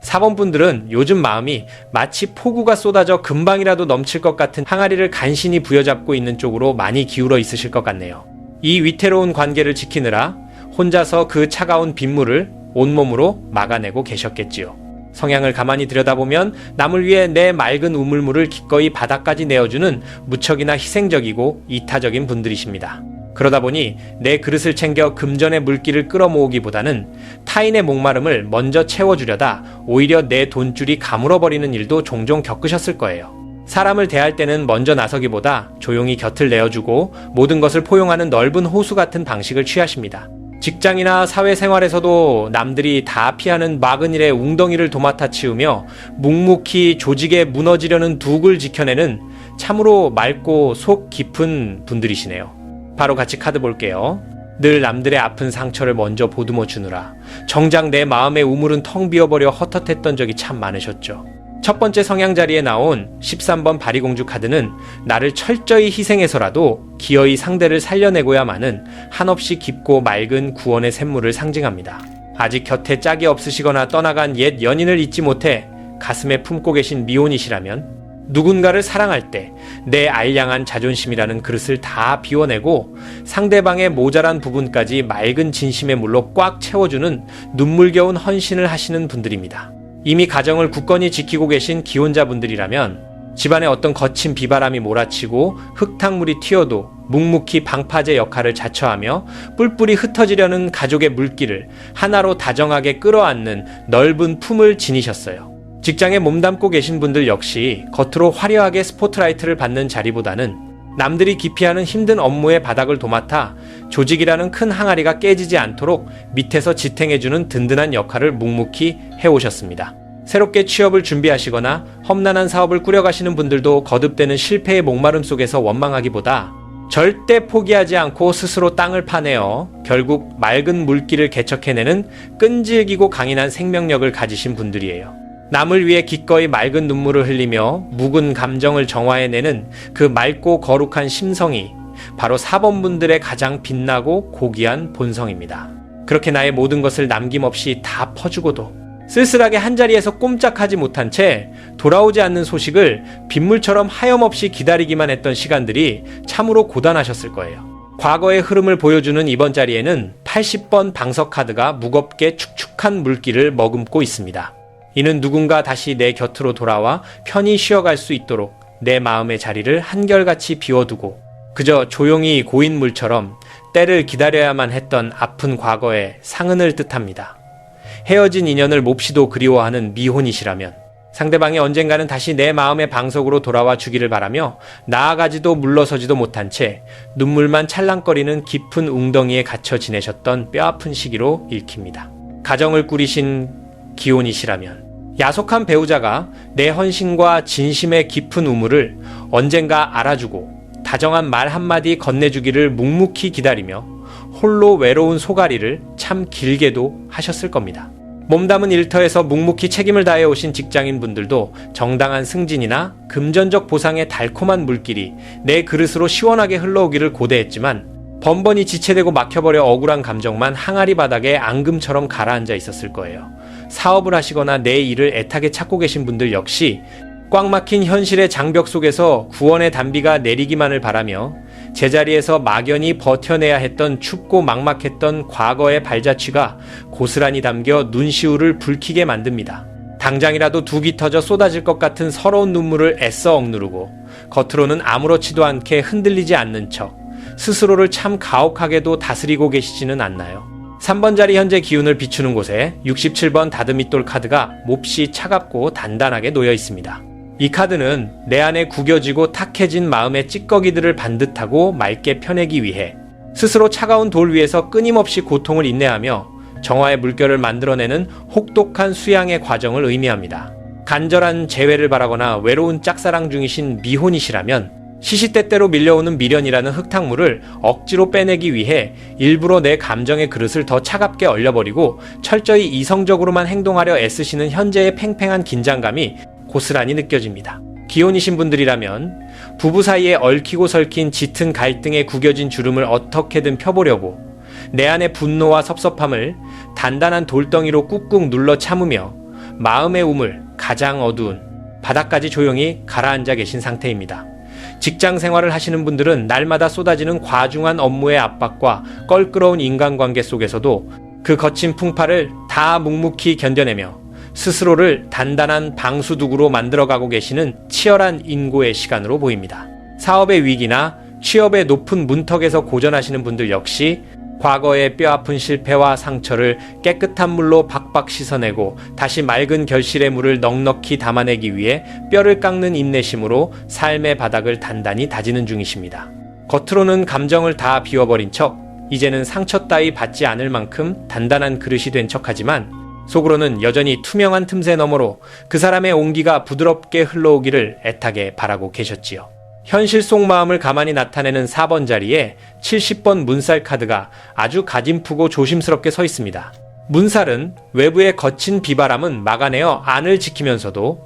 4번 분들은 요즘 마음이 마치 폭우가 쏟아져 금방이라도 넘칠 것 같은 항아리를 간신히 부여잡고 있는 쪽으로 많이 기울어 있으실 것 같네요. 이 위태로운 관계를 지키느라 혼자서 그 차가운 빗물을 온몸으로 막아내고 계셨겠지요. 성향을 가만히 들여다보면 남을 위해 내 맑은 우물물을 기꺼이 바닥까지 내어주는 무척이나 희생적이고 이타적인 분들이십니다. 그러다 보니 내 그릇을 챙겨 금전의 물기를 끌어모으기보다는 타인의 목마름을 먼저 채워주려다 오히려 내 돈줄이 가물어버리는 일도 종종 겪으셨을 거예요. 사람을 대할 때는 먼저 나서기보다 조용히 곁을 내어주고 모든 것을 포용하는 넓은 호수 같은 방식을 취하십니다. 직장이나 사회생활에서도 남들이 다 피하는 막은 일에 웅덩이를 도맡아 치우며 묵묵히 조직에 무너지려는 둑을 지켜내는 참으로 맑고 속 깊은 분들이시네요. 바로 같이 카드 볼게요. 늘 남들의 아픈 상처를 먼저 보듬어 주느라 정작 내 마음의 우물은 텅 비어버려 헛헛했던 적이 참 많으셨죠. 첫 번째 성향 자리에 나온 13번 바리공주 카드는 나를 철저히 희생해서라도 기어이 상대를 살려내고야마는 한없이 깊고 맑은 구원의 샘물을 상징합니다. 아직 곁에 짝이 없으시거나 떠나간 옛 연인을 잊지 못해 가슴에 품고 계신 미혼이시라면 누군가를 사랑할 때 내 알량한 자존심이라는 그릇을 다 비워내고 상대방의 모자란 부분까지 맑은 진심의 물로 꽉 채워주는 눈물겨운 헌신을 하시는 분들입니다. 이미 가정을 굳건히 지키고 계신 기혼자분들이라면 집안에 어떤 거친 비바람이 몰아치고 흙탕물이 튀어도 묵묵히 방파제 역할을 자처하며 뿔뿔이 흩어지려는 가족의 물기를 하나로 다정하게 끌어안는 넓은 품을 지니셨어요. 직장에 몸담고 계신 분들 역시 겉으로 화려하게 스포트라이트를 받는 자리보다는 남들이 기피하는 힘든 업무의 바닥을 도맡아 조직이라는 큰 항아리가 깨지지 않도록 밑에서 지탱해주는 든든한 역할을 묵묵히 해오셨습니다. 새롭게 취업을 준비하시거나 험난한 사업을 꾸려가시는 분들도 거듭되는 실패의 목마름 속에서 원망하기보다 절대 포기하지 않고 스스로 땅을 파내어 결국 맑은 물길을 개척해내는 끈질기고 강인한 생명력을 가지신 분들이에요. 남을 위해 기꺼이 맑은 눈물을 흘리며 묵은 감정을 정화해내는 그 맑고 거룩한 심성이 바로 4번 분들의 가장 빛나고 고귀한 본성입니다. 그렇게 나의 모든 것을 남김없이 다 퍼주고도 쓸쓸하게 한자리에서 꼼짝하지 못한 채 돌아오지 않는 소식을 빗물처럼 하염없이 기다리기만 했던 시간들이 참으로 고단하셨을 거예요. 과거의 흐름을 보여주는 이번 자리에는 80번 방석 카드가 무겁게 축축한 물기를 머금고 있습니다. 이는 누군가 다시 내 곁으로 돌아와 편히 쉬어갈 수 있도록 내 마음의 자리를 한결같이 비워두고 그저 조용히 고인 물처럼 때를 기다려야만 했던 아픈 과거의 상흔을 뜻합니다. 헤어진 인연을 몹시도 그리워하는 미혼이시라면 상대방이 언젠가는 다시 내 마음의 방석으로 돌아와 주기를 바라며 나아가지도 물러서지도 못한 채 눈물만 찰랑거리는 깊은 웅덩이에 갇혀 지내셨던 뼈아픈 시기로 읽힙니다. 가정을 꾸리신 기혼이시라면 야속한 배우자가 내 헌신과 진심의 깊은 우물을 언젠가 알아주고 다정한 말 한마디 건네주기를 묵묵히 기다리며 홀로 외로운 소가리를 참 길게도 하셨을 겁니다. 몸담은 일터에서 묵묵히 책임을 다해 오신 직장인분들도 정당한 승진이나 금전적 보상의 달콤한 물길이 내 그릇으로 시원하게 흘러오기를 고대했지만 번번이 지체되고 막혀버려 억울한 감정만 항아리 바닥에 앙금처럼 가라앉아 있었을 거예요. 사업을 하시거나 내 일을 애타게 찾고 계신 분들 역시 꽉 막힌 현실의 장벽 속에서 구원의 단비가 내리기만을 바라며 제자리에서 막연히 버텨내야 했던 춥고 막막했던 과거의 발자취가 고스란히 담겨 눈시울을 붉히게 만듭니다. 당장이라도 둑이 터져 쏟아질 것 같은 서러운 눈물을 애써 억누르고 겉으로는 아무렇지도 않게 흔들리지 않는 척 스스로를 참 가혹하게도 다스리고 계시지는 않나요? 3번 자리 현재 기운을 비추는 곳에 67번 다듬이돌 카드가 몹시 차갑고 단단하게 놓여 있습니다. 이 카드는 내 안에 구겨지고 탁해진 마음의 찌꺼기들을 반듯하고 맑게 펴내기 위해 스스로 차가운 돌 위에서 끊임없이 고통을 인내하며 정화의 물결을 만들어내는 혹독한 수양의 과정을 의미합니다. 간절한 재회를 바라거나 외로운 짝사랑 중이신 미혼이시라면 시시때때로 밀려오는 미련이라는 흙탕물을 억지로 빼내기 위해 일부러 내 감정의 그릇을 더 차갑게 얼려버리고 철저히 이성적으로만 행동하려 애쓰시는 현재의 팽팽한 긴장감이 고스란히 느껴집니다. 기혼이신 분들이라면 부부 사이에 얽히고 설킨 짙은 갈등의 구겨진 주름을 어떻게든 펴보려고 내 안의 분노와 섭섭함을 단단한 돌덩이로 꾹꾹 눌러 참으며 마음의 우물 가장 어두운 바닥까지 조용히 가라앉아 계신 상태입니다. 직장 생활을 하시는 분들은 날마다 쏟아지는 과중한 업무의 압박과 껄끄러운 인간관계 속에서도 그 거친 풍파를 다 묵묵히 견뎌내며 스스로를 단단한 방수둑으로 만들어가고 계시는 치열한 인고의 시간으로 보입니다. 사업의 위기나 취업의 높은 문턱에서 고전하시는 분들 역시 과거의 뼈아픈 실패와 상처를 깨끗한 물로 박박 씻어내고 다시 맑은 결실의 물을 넉넉히 담아내기 위해 뼈를 깎는 인내심으로 삶의 바닥을 단단히 다지는 중이십니다. 겉으로는 감정을 다 비워버린 척 이제는 상처 따위 받지 않을 만큼 단단한 그릇이 된 척하지만 속으로는 여전히 투명한 틈새 너머로 그 사람의 온기가 부드럽게 흘러오기를 애타게 바라고 계셨지요. 현실 속 마음을 가만히 나타내는 4번 자리에 70번 문살 카드가 아주 가짐프고 조심스럽게 서 있습니다. 문살은 외부의 거친 비바람은 막아내어 안을 지키면서도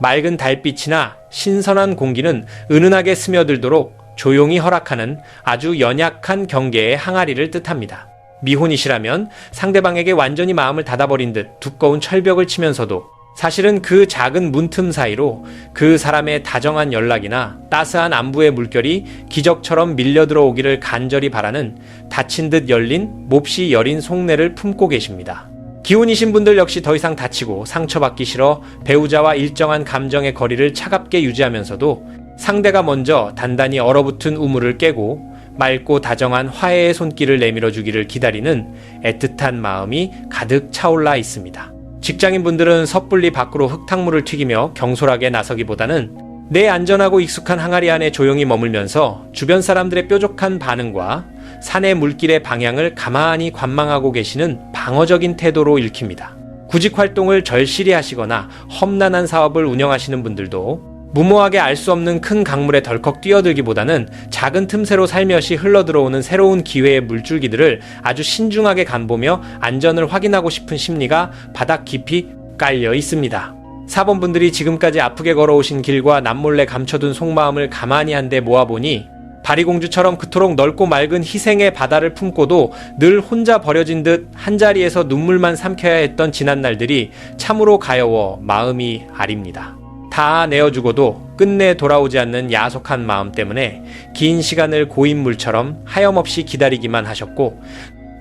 맑은 달빛이나 신선한 공기는 은은하게 스며들도록 조용히 허락하는 아주 연약한 경계의 항아리를 뜻합니다. 미혼이시라면 상대방에게 완전히 마음을 닫아버린 듯 두꺼운 철벽을 치면서도 사실은 그 작은 문틈 사이로 그 사람의 다정한 연락이나 따스한 안부의 물결이 기적처럼 밀려들어오기를 간절히 바라는 닫힌 듯 열린 몹시 여린 속내를 품고 계십니다. 기혼이신 분들 역시 더 이상 다치고 상처받기 싫어 배우자와 일정한 감정의 거리를 차갑게 유지하면서도 상대가 먼저 단단히 얼어붙은 우물을 깨고 맑고 다정한 화해의 손길을 내밀어 주기를 기다리는 애틋한 마음이 가득 차올라 있습니다. 직장인분들은 섣불리 밖으로 흙탕물을 튀기며 경솔하게 나서기보다는 내 안전하고 익숙한 항아리 안에 조용히 머물면서 주변 사람들의 뾰족한 반응과 산의 물길의 방향을 가만히 관망하고 계시는 방어적인 태도로 읽힙니다. 구직 활동을 절실히 하시거나 험난한 사업을 운영하시는 분들도 무모하게 알 수 없는 큰 강물에 덜컥 뛰어들기보다는 작은 틈새로 살며시 흘러들어오는 새로운 기회의 물줄기들을 아주 신중하게 간보며 안전을 확인하고 싶은 심리가 바닥 깊이 깔려 있습니다. 4번 분들이 지금까지 아프게 걸어오신 길과 남몰래 감춰둔 속마음을 가만히 한데 모아보니 바리공주처럼 그토록 넓고 맑은 희생의 바다를 품고도 늘 혼자 버려진 듯 한자리에서 눈물만 삼켜야 했던 지난 날들이 참으로 가여워 마음이 아립니다. 다 내어주고도 끝내 돌아오지 않는 야속한 마음 때문에 긴 시간을 고인물처럼 하염없이 기다리기만 하셨고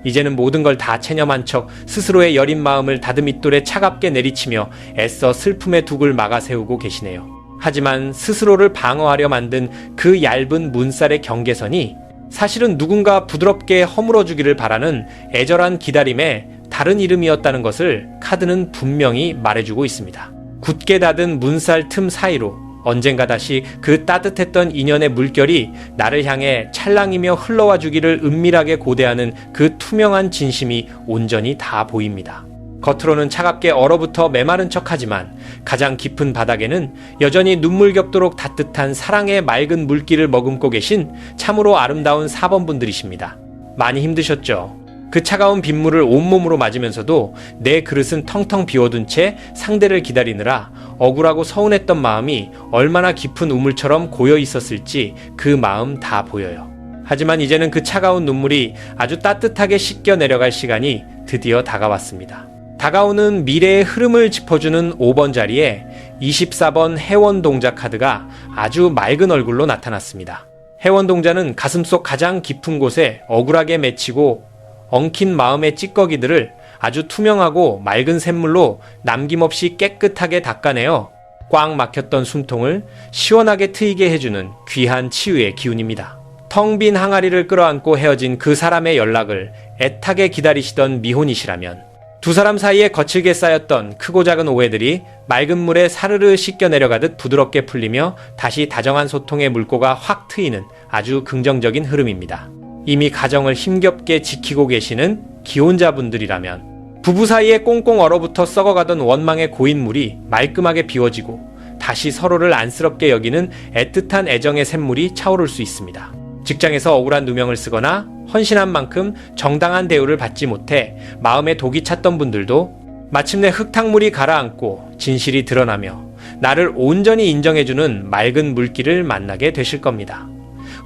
이제는 모든 걸 다 체념한 척 스스로의 여린 마음을 다듬이돌에 차갑게 내리치며 애써 슬픔의 둑을 막아 세우고 계시네요. 하지만 스스로를 방어하려 만든 그 얇은 문살의 경계선이 사실은 누군가 부드럽게 허물어주기를 바라는 애절한 기다림의 다른 이름이었다는 것을 카드는 분명히 말해주고 있습니다. 굳게 닫은 문살 틈 사이로 언젠가 다시 그 따뜻했던 인연의 물결이 나를 향해 찰랑이며 흘러와 주기를 은밀하게 고대하는 그 투명한 진심이 온전히 다 보입니다. 겉으로는 차갑게 얼어붙어 메마른 척하지만 가장 깊은 바닥에는 여전히 눈물 겹도록 따뜻한 사랑의 맑은 물기를 머금고 계신 참으로 아름다운 4번 분들이십니다. 많이 힘드셨죠? 그 차가운 빗물을 온몸으로 맞으면서도 내 그릇은 텅텅 비워둔 채 상대를 기다리느라 억울하고 서운했던 마음이 얼마나 깊은 우물처럼 고여 있었을지 그 마음 다 보여요. 하지만 이제는 그 차가운 눈물이 아주 따뜻하게 씻겨 내려갈 시간이 드디어 다가왔습니다. 다가오는 미래의 흐름을 짚어주는 5번 자리에 24번 해원동자 카드가 아주 맑은 얼굴로 나타났습니다. 해원동자는 가슴속 가장 깊은 곳에 억울하게 맺히고 엉킨 마음의 찌꺼기들을 아주 투명하고 맑은 샘물로 남김없이 깨끗하게 닦아내어 꽉 막혔던 숨통을 시원하게 트이게 해주는 귀한 치유의 기운입니다. 텅 빈 항아리를 끌어안고 헤어진 그 사람의 연락을 애타게 기다리시던 미혼이시라면 두 사람 사이에 거칠게 쌓였던 크고 작은 오해들이 맑은 물에 사르르 씻겨 내려가듯 부드럽게 풀리며 다시 다정한 소통의 물꼬가 확 트이는 아주 긍정적인 흐름입니다. 이미 가정을 힘겹게 지키고 계시는 기혼자분들이라면 부부 사이에 꽁꽁 얼어붙어 썩어가던 원망의 고인물이 말끔하게 비워지고 다시 서로를 안쓰럽게 여기는 애틋한 애정의 샘물이 차오를 수 있습니다. 직장에서 억울한 누명을 쓰거나 헌신한 만큼 정당한 대우를 받지 못해 마음에 독이 찼던 분들도 마침내 흙탕물이 가라앉고 진실이 드러나며 나를 온전히 인정해주는 맑은 물길을 만나게 되실 겁니다.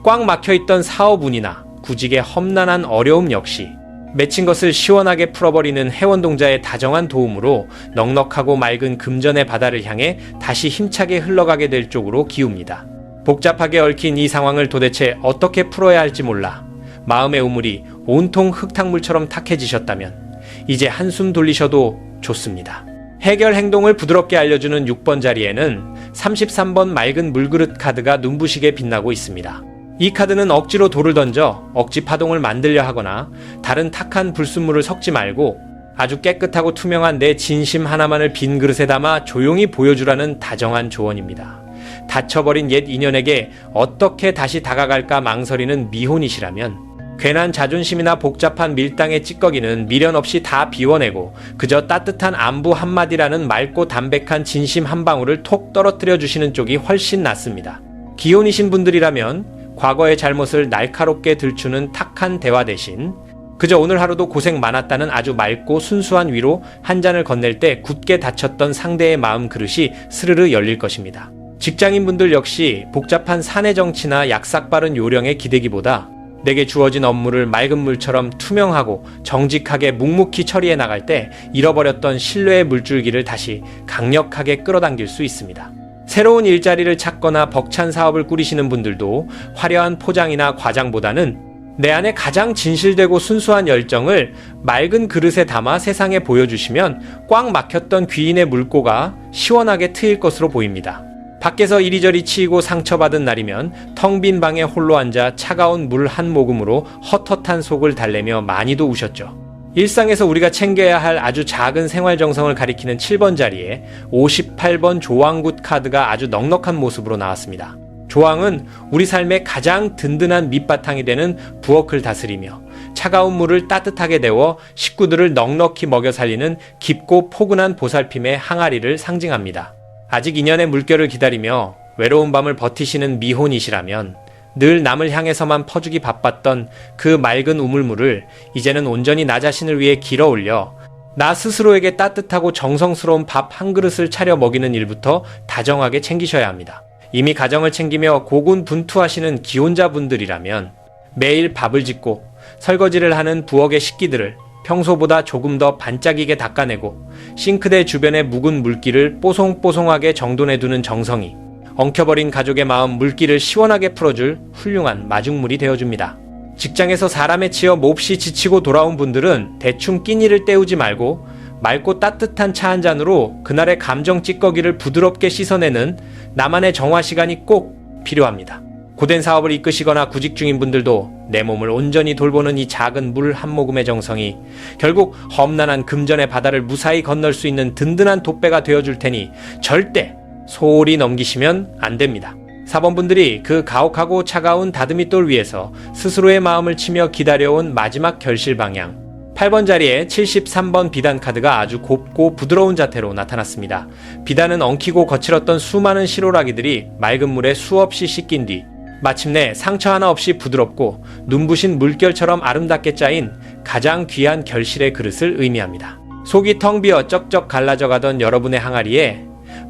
꽉 막혀있던 사업운이나 구직의 험난한 어려움 역시 맺힌 것을 시원하게 풀어버리는 해원동자의 다정한 도움으로 넉넉하고 맑은 금전의 바다를 향해 다시 힘차게 흘러가게 될 쪽으로 기웁니다. 복잡하게 얽힌 이 상황을 도대체 어떻게 풀어야 할지 몰라 마음의 우물이 온통 흙탕물처럼 탁해지셨다면 이제 한숨 돌리셔도 좋습니다. 해결 행동을 부드럽게 알려주는 6번 자리에는 33번 맑은 물그릇 카드가 눈부시게 빛나고 있습니다. 이 카드는 억지로 돌을 던져 억지 파동을 만들려 하거나 다른 탁한 불순물을 섞지 말고 아주 깨끗하고 투명한 내 진심 하나만을 빈 그릇에 담아 조용히 보여주라는 다정한 조언입니다. 다쳐버린 옛 인연에게 어떻게 다시 다가갈까 망설이는 미혼이시라면 괜한 자존심이나 복잡한 밀당의 찌꺼기는 미련 없이 다 비워내고 그저 따뜻한 안부 한마디라는 맑고 담백한 진심 한 방울을 톡 떨어뜨려 주시는 쪽이 훨씬 낫습니다. 기혼이신 분들이라면 과거의 잘못을 날카롭게 들추는 탁한 대화 대신 그저 오늘 하루도 고생 많았다는 아주 맑고 순수한 위로 한 잔을 건넬 때 굳게 닫혔던 상대의 마음 그릇이 스르르 열릴 것입니다. 직장인분들 역시 복잡한 사내 정치나 약삭빠른 요령에 기대기보다 내게 주어진 업무를 맑은 물처럼 투명하고 정직하게 묵묵히 처리해 나갈 때 잃어버렸던 신뢰의 물줄기를 다시 강력하게 끌어당길 수 있습니다. 새로운 일자리를 찾거나 벅찬 사업을 꾸리시는 분들도 화려한 포장이나 과장보다는 내 안에 가장 진실되고 순수한 열정을 맑은 그릇에 담아 세상에 보여주시면 꽉 막혔던 귀인의 물꼬가 시원하게 트일 것으로 보입니다. 밖에서 이리저리 치이고 상처받은 날이면 텅 빈 방에 홀로 앉아 차가운 물 한 모금으로 헛헛한 속을 달래며 많이도 우셨죠. 일상에서 우리가 챙겨야 할 아주 작은 생활 정성을 가리키는 7번 자리에 58번 조왕굿 카드가 아주 넉넉한 모습으로 나왔습니다. 조왕은 우리 삶의 가장 든든한 밑바탕이 되는 부엌을 다스리며 차가운 물을 따뜻하게 데워 식구들을 넉넉히 먹여 살리는 깊고 포근한 보살핌의 항아리를 상징합니다. 아직 인연의 물결을 기다리며 외로운 밤을 버티시는 미혼이시라면 늘 남을 향해서만 퍼주기 바빴던 그 맑은 우물물을 이제는 온전히 나 자신을 위해 길어 올려 나 스스로에게 따뜻하고 정성스러운 밥 한 그릇을 차려 먹이는 일부터 다정하게 챙기셔야 합니다. 이미 가정을 챙기며 고군분투하시는 기혼자분들이라면 매일 밥을 짓고 설거지를 하는 부엌의 식기들을 평소보다 조금 더 반짝이게 닦아내고 싱크대 주변의 묵은 물기를 뽀송뽀송하게 정돈해두는 정성이 엉켜버린 가족의 마음 물기를 시원하게 풀어줄 훌륭한 마중물이 되어줍니다. 직장에서 사람에 치여 몹시 지치고 돌아온 분들은 대충 끼니를 때우지 말고 맑고 따뜻한 차 한 잔으로 그날의 감정 찌꺼기를 부드럽게 씻어내는 나만의 정화 시간이 꼭 필요합니다. 고된 사업을 이끄시거나 구직 중인 분들도 내 몸을 온전히 돌보는 이 작은 물 한 모금의 정성이 결국 험난한 금전의 바다를 무사히 건널 수 있는 든든한 돛배가 되어줄 테니 절대 소홀히 넘기시면 안 됩니다. 4번 분들이 그 가혹하고 차가운 다듬이돌 위에서 스스로의 마음을 치며 기다려온 마지막 결실 방향 8번 자리에 73번 비단 카드가 아주 곱고 부드러운 자태로 나타났습니다. 비단은 엉키고 거칠었던 수많은 실오라기들이 맑은 물에 수없이 씻긴 뒤 마침내 상처 하나 없이 부드럽고 눈부신 물결처럼 아름답게 짜인 가장 귀한 결실의 그릇을 의미합니다. 속이 텅 비어 쩍쩍 갈라져 가던 여러분의 항아리에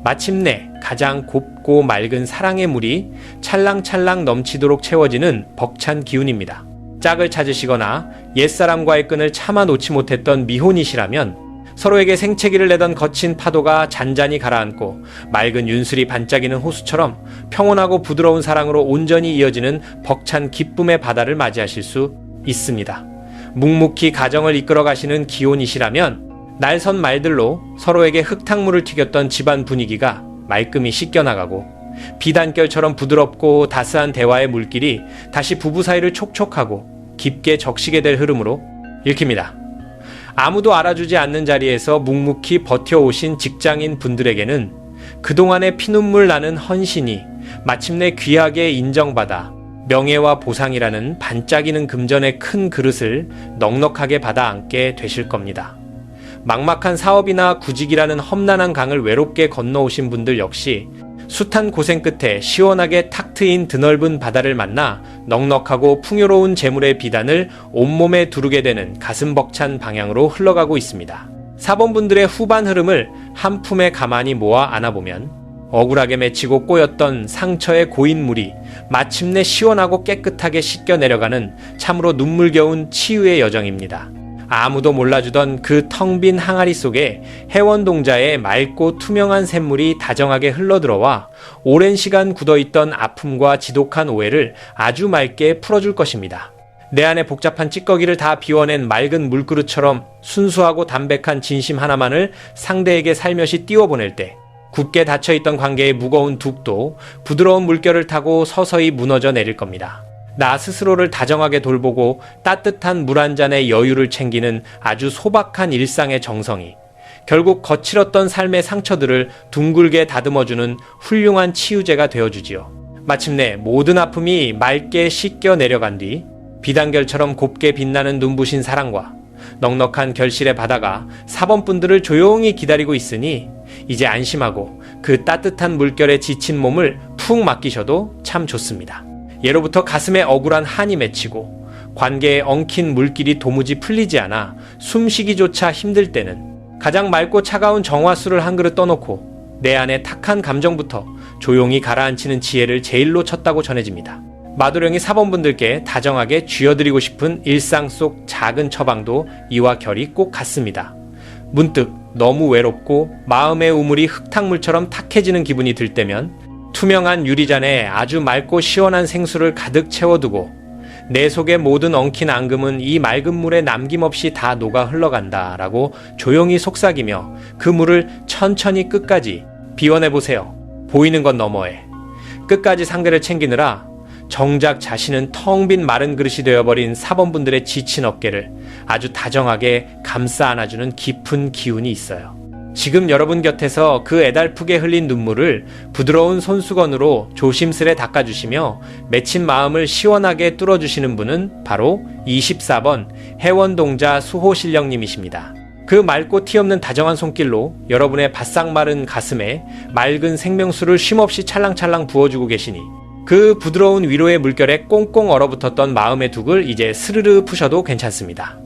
마침내 가장 곱고 맑은 사랑의 물이 찰랑찰랑 넘치도록 채워지는 벅찬 기운입니다. 짝을 찾으시거나 옛사람과의 끈을 차마 놓지 못했던 미혼이시라면 서로에게 생채기를 내던 거친 파도가 잔잔히 가라앉고 맑은 윤슬이 반짝이는 호수처럼 평온하고 부드러운 사랑으로 온전히 이어지는 벅찬 기쁨의 바다를 맞이하실 수 있습니다. 묵묵히 가정을 이끌어 가시는 기혼이시라면 날선 말들로 서로에게 흙탕물을 튀겼던 집안 분위기가 말끔히 씻겨나가고 비단결처럼 부드럽고 따스한 대화의 물길이 다시 부부 사이를 촉촉하고 깊게 적시게 될 흐름으로 읽힙니다. 아무도 알아주지 않는 자리에서 묵묵히 버텨오신 직장인 분들에게는 그동안의 피눈물 나는 헌신이 마침내 귀하게 인정받아 명예와 보상이라는 반짝이는 금전의 큰 그릇을 넉넉하게 받아 안게 되실 겁니다. 막막한 사업이나 구직이라는 험난한 강을 외롭게 건너오신 분들 역시 숱한 고생 끝에 시원하게 탁 트인 드넓은 바다를 만나 넉넉하고 풍요로운 재물의 비단을 온몸에 두르게 되는 가슴 벅찬 방향으로 흘러가고 있습니다. 사번분들의 후반 흐름을 한 품에 가만히 모아 안아보면 억울하게 맺히고 꼬였던 상처의 고인물이 마침내 시원하고 깨끗하게 씻겨 내려가는 참으로 눈물겨운 치유의 여정입니다. 아무도 몰라주던 그 텅 빈 항아리 속에 해원동자의 맑고 투명한 샘물이 다정하게 흘러들어와 오랜 시간 굳어있던 아픔과 지독한 오해를 아주 맑게 풀어줄 것입니다. 내 안에 복잡한 찌꺼기를 다 비워낸 맑은 물그릇처럼 순수하고 담백한 진심 하나만을 상대에게 살며시 띄워보낼 때 굳게 닫혀있던 관계의 무거운 둑도 부드러운 물결을 타고 서서히 무너져 내릴 겁니다. 나 스스로를 다정하게 돌보고 따뜻한 물 한 잔의 여유를 챙기는 아주 소박한 일상의 정성이 결국 거칠었던 삶의 상처들을 둥글게 다듬어주는 훌륭한 치유제가 되어주지요. 마침내 모든 아픔이 맑게 씻겨 내려간 뒤 비단결처럼 곱게 빛나는 눈부신 사랑과 넉넉한 결실의 바다가 사번분들을 조용히 기다리고 있으니 이제 안심하고 그 따뜻한 물결에 지친 몸을 푹 맡기셔도 참 좋습니다. 예로부터 가슴에 억울한 한이 맺히고 관계에 엉킨 물길이 도무지 풀리지 않아 숨쉬기조차 힘들 때는 가장 맑고 차가운 정화수를 한 그릇 떠놓고 내 안에 탁한 감정부터 조용히 가라앉히는 지혜를 제일로 쳤다고 전해집니다. 마도령이 사번분들께 다정하게 쥐어드리고 싶은 일상 속 작은 처방도 이와 결이 꼭 같습니다. 문득 너무 외롭고 마음의 우물이 흙탕물처럼 탁해지는 기분이 들 때면 투명한 유리잔에 아주 맑고 시원한 생수를 가득 채워두고 내 속의 모든 엉킨 앙금은 이 맑은 물에 남김없이 다 녹아 흘러간다 라고 조용히 속삭이며 그 물을 천천히 끝까지 비워내보세요. 보이는 것 너머에 끝까지 상대를 챙기느라 정작 자신은 텅 빈 마른 그릇이 되어버린 사번분들의 지친 어깨를 아주 다정하게 감싸 안아주는 깊은 기운이 있어요. 지금 여러분 곁에서 그 애달프게 흘린 눈물을 부드러운 손수건으로 조심스레 닦아주시며 맺힌 마음을 시원하게 뚫어주시는 분은 바로 24번 해원동자 수호신령님이십니다. 그 맑고 티없는 다정한 손길로 여러분의 바싹 마른 가슴에 맑은 생명수를 쉼없이 찰랑찰랑 부어주고 계시니 그 부드러운 위로의 물결에 꽁꽁 얼어붙었던 마음의 둑을 이제 스르르 푸셔도 괜찮습니다.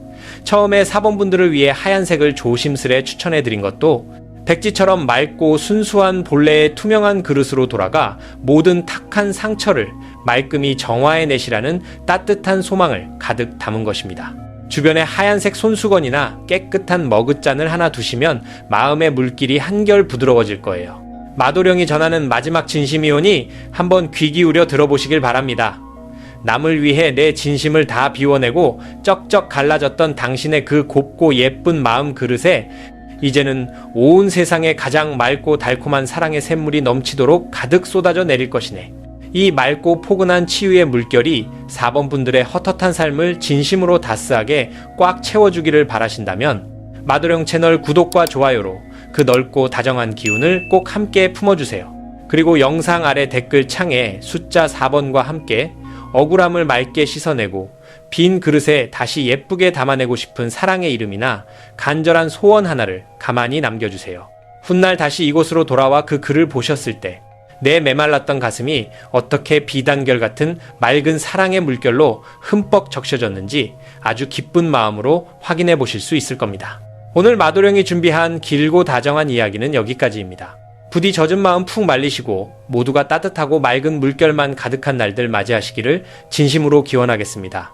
처음에 사번분들을 위해 하얀색을 조심스레 추천해드린 것도 백지처럼 맑고 순수한 본래의 투명한 그릇으로 돌아가 모든 탁한 상처를 말끔히 정화해내시라는 따뜻한 소망을 가득 담은 것입니다. 주변에 하얀색 손수건이나 깨끗한 머그잔을 하나 두시면 마음의 물길이 한결 부드러워질 거예요. 마도령이 전하는 마지막 진심이오니 한번 귀 기울여 들어보시길 바랍니다. 남을 위해 내 진심을 다 비워내고 쩍쩍 갈라졌던 당신의 그 곱고 예쁜 마음 그릇에 이제는 온 세상에 가장 맑고 달콤한 사랑의 샘물이 넘치도록 가득 쏟아져 내릴 것이네. 이 맑고 포근한 치유의 물결이 4번분들의 헛헛한 삶을 진심으로 다스하게 꽉 채워주기를 바라신다면 마도령 채널 구독과 좋아요로 그 넓고 다정한 기운을 꼭 함께 품어주세요. 그리고 영상 아래 댓글 창에 숫자 4번과 함께 억울함을 맑게 씻어내고 빈 그릇에 다시 예쁘게 담아내고 싶은 사랑의 이름이나 간절한 소원 하나를 가만히 남겨주세요. 훗날 다시 이곳으로 돌아와 그 글을 보셨을 때 내 메말랐던 가슴이 어떻게 비단결 같은 맑은 사랑의 물결로 흠뻑 적셔졌는지 아주 기쁜 마음으로 확인해 보실 수 있을 겁니다. 오늘 마도령이 준비한 길고 다정한 이야기는 여기까지입니다. 부디 젖은 마음 푹 말리시고 모두가 따뜻하고 맑은 물결만 가득한 날들 맞이하시기를 진심으로 기원하겠습니다.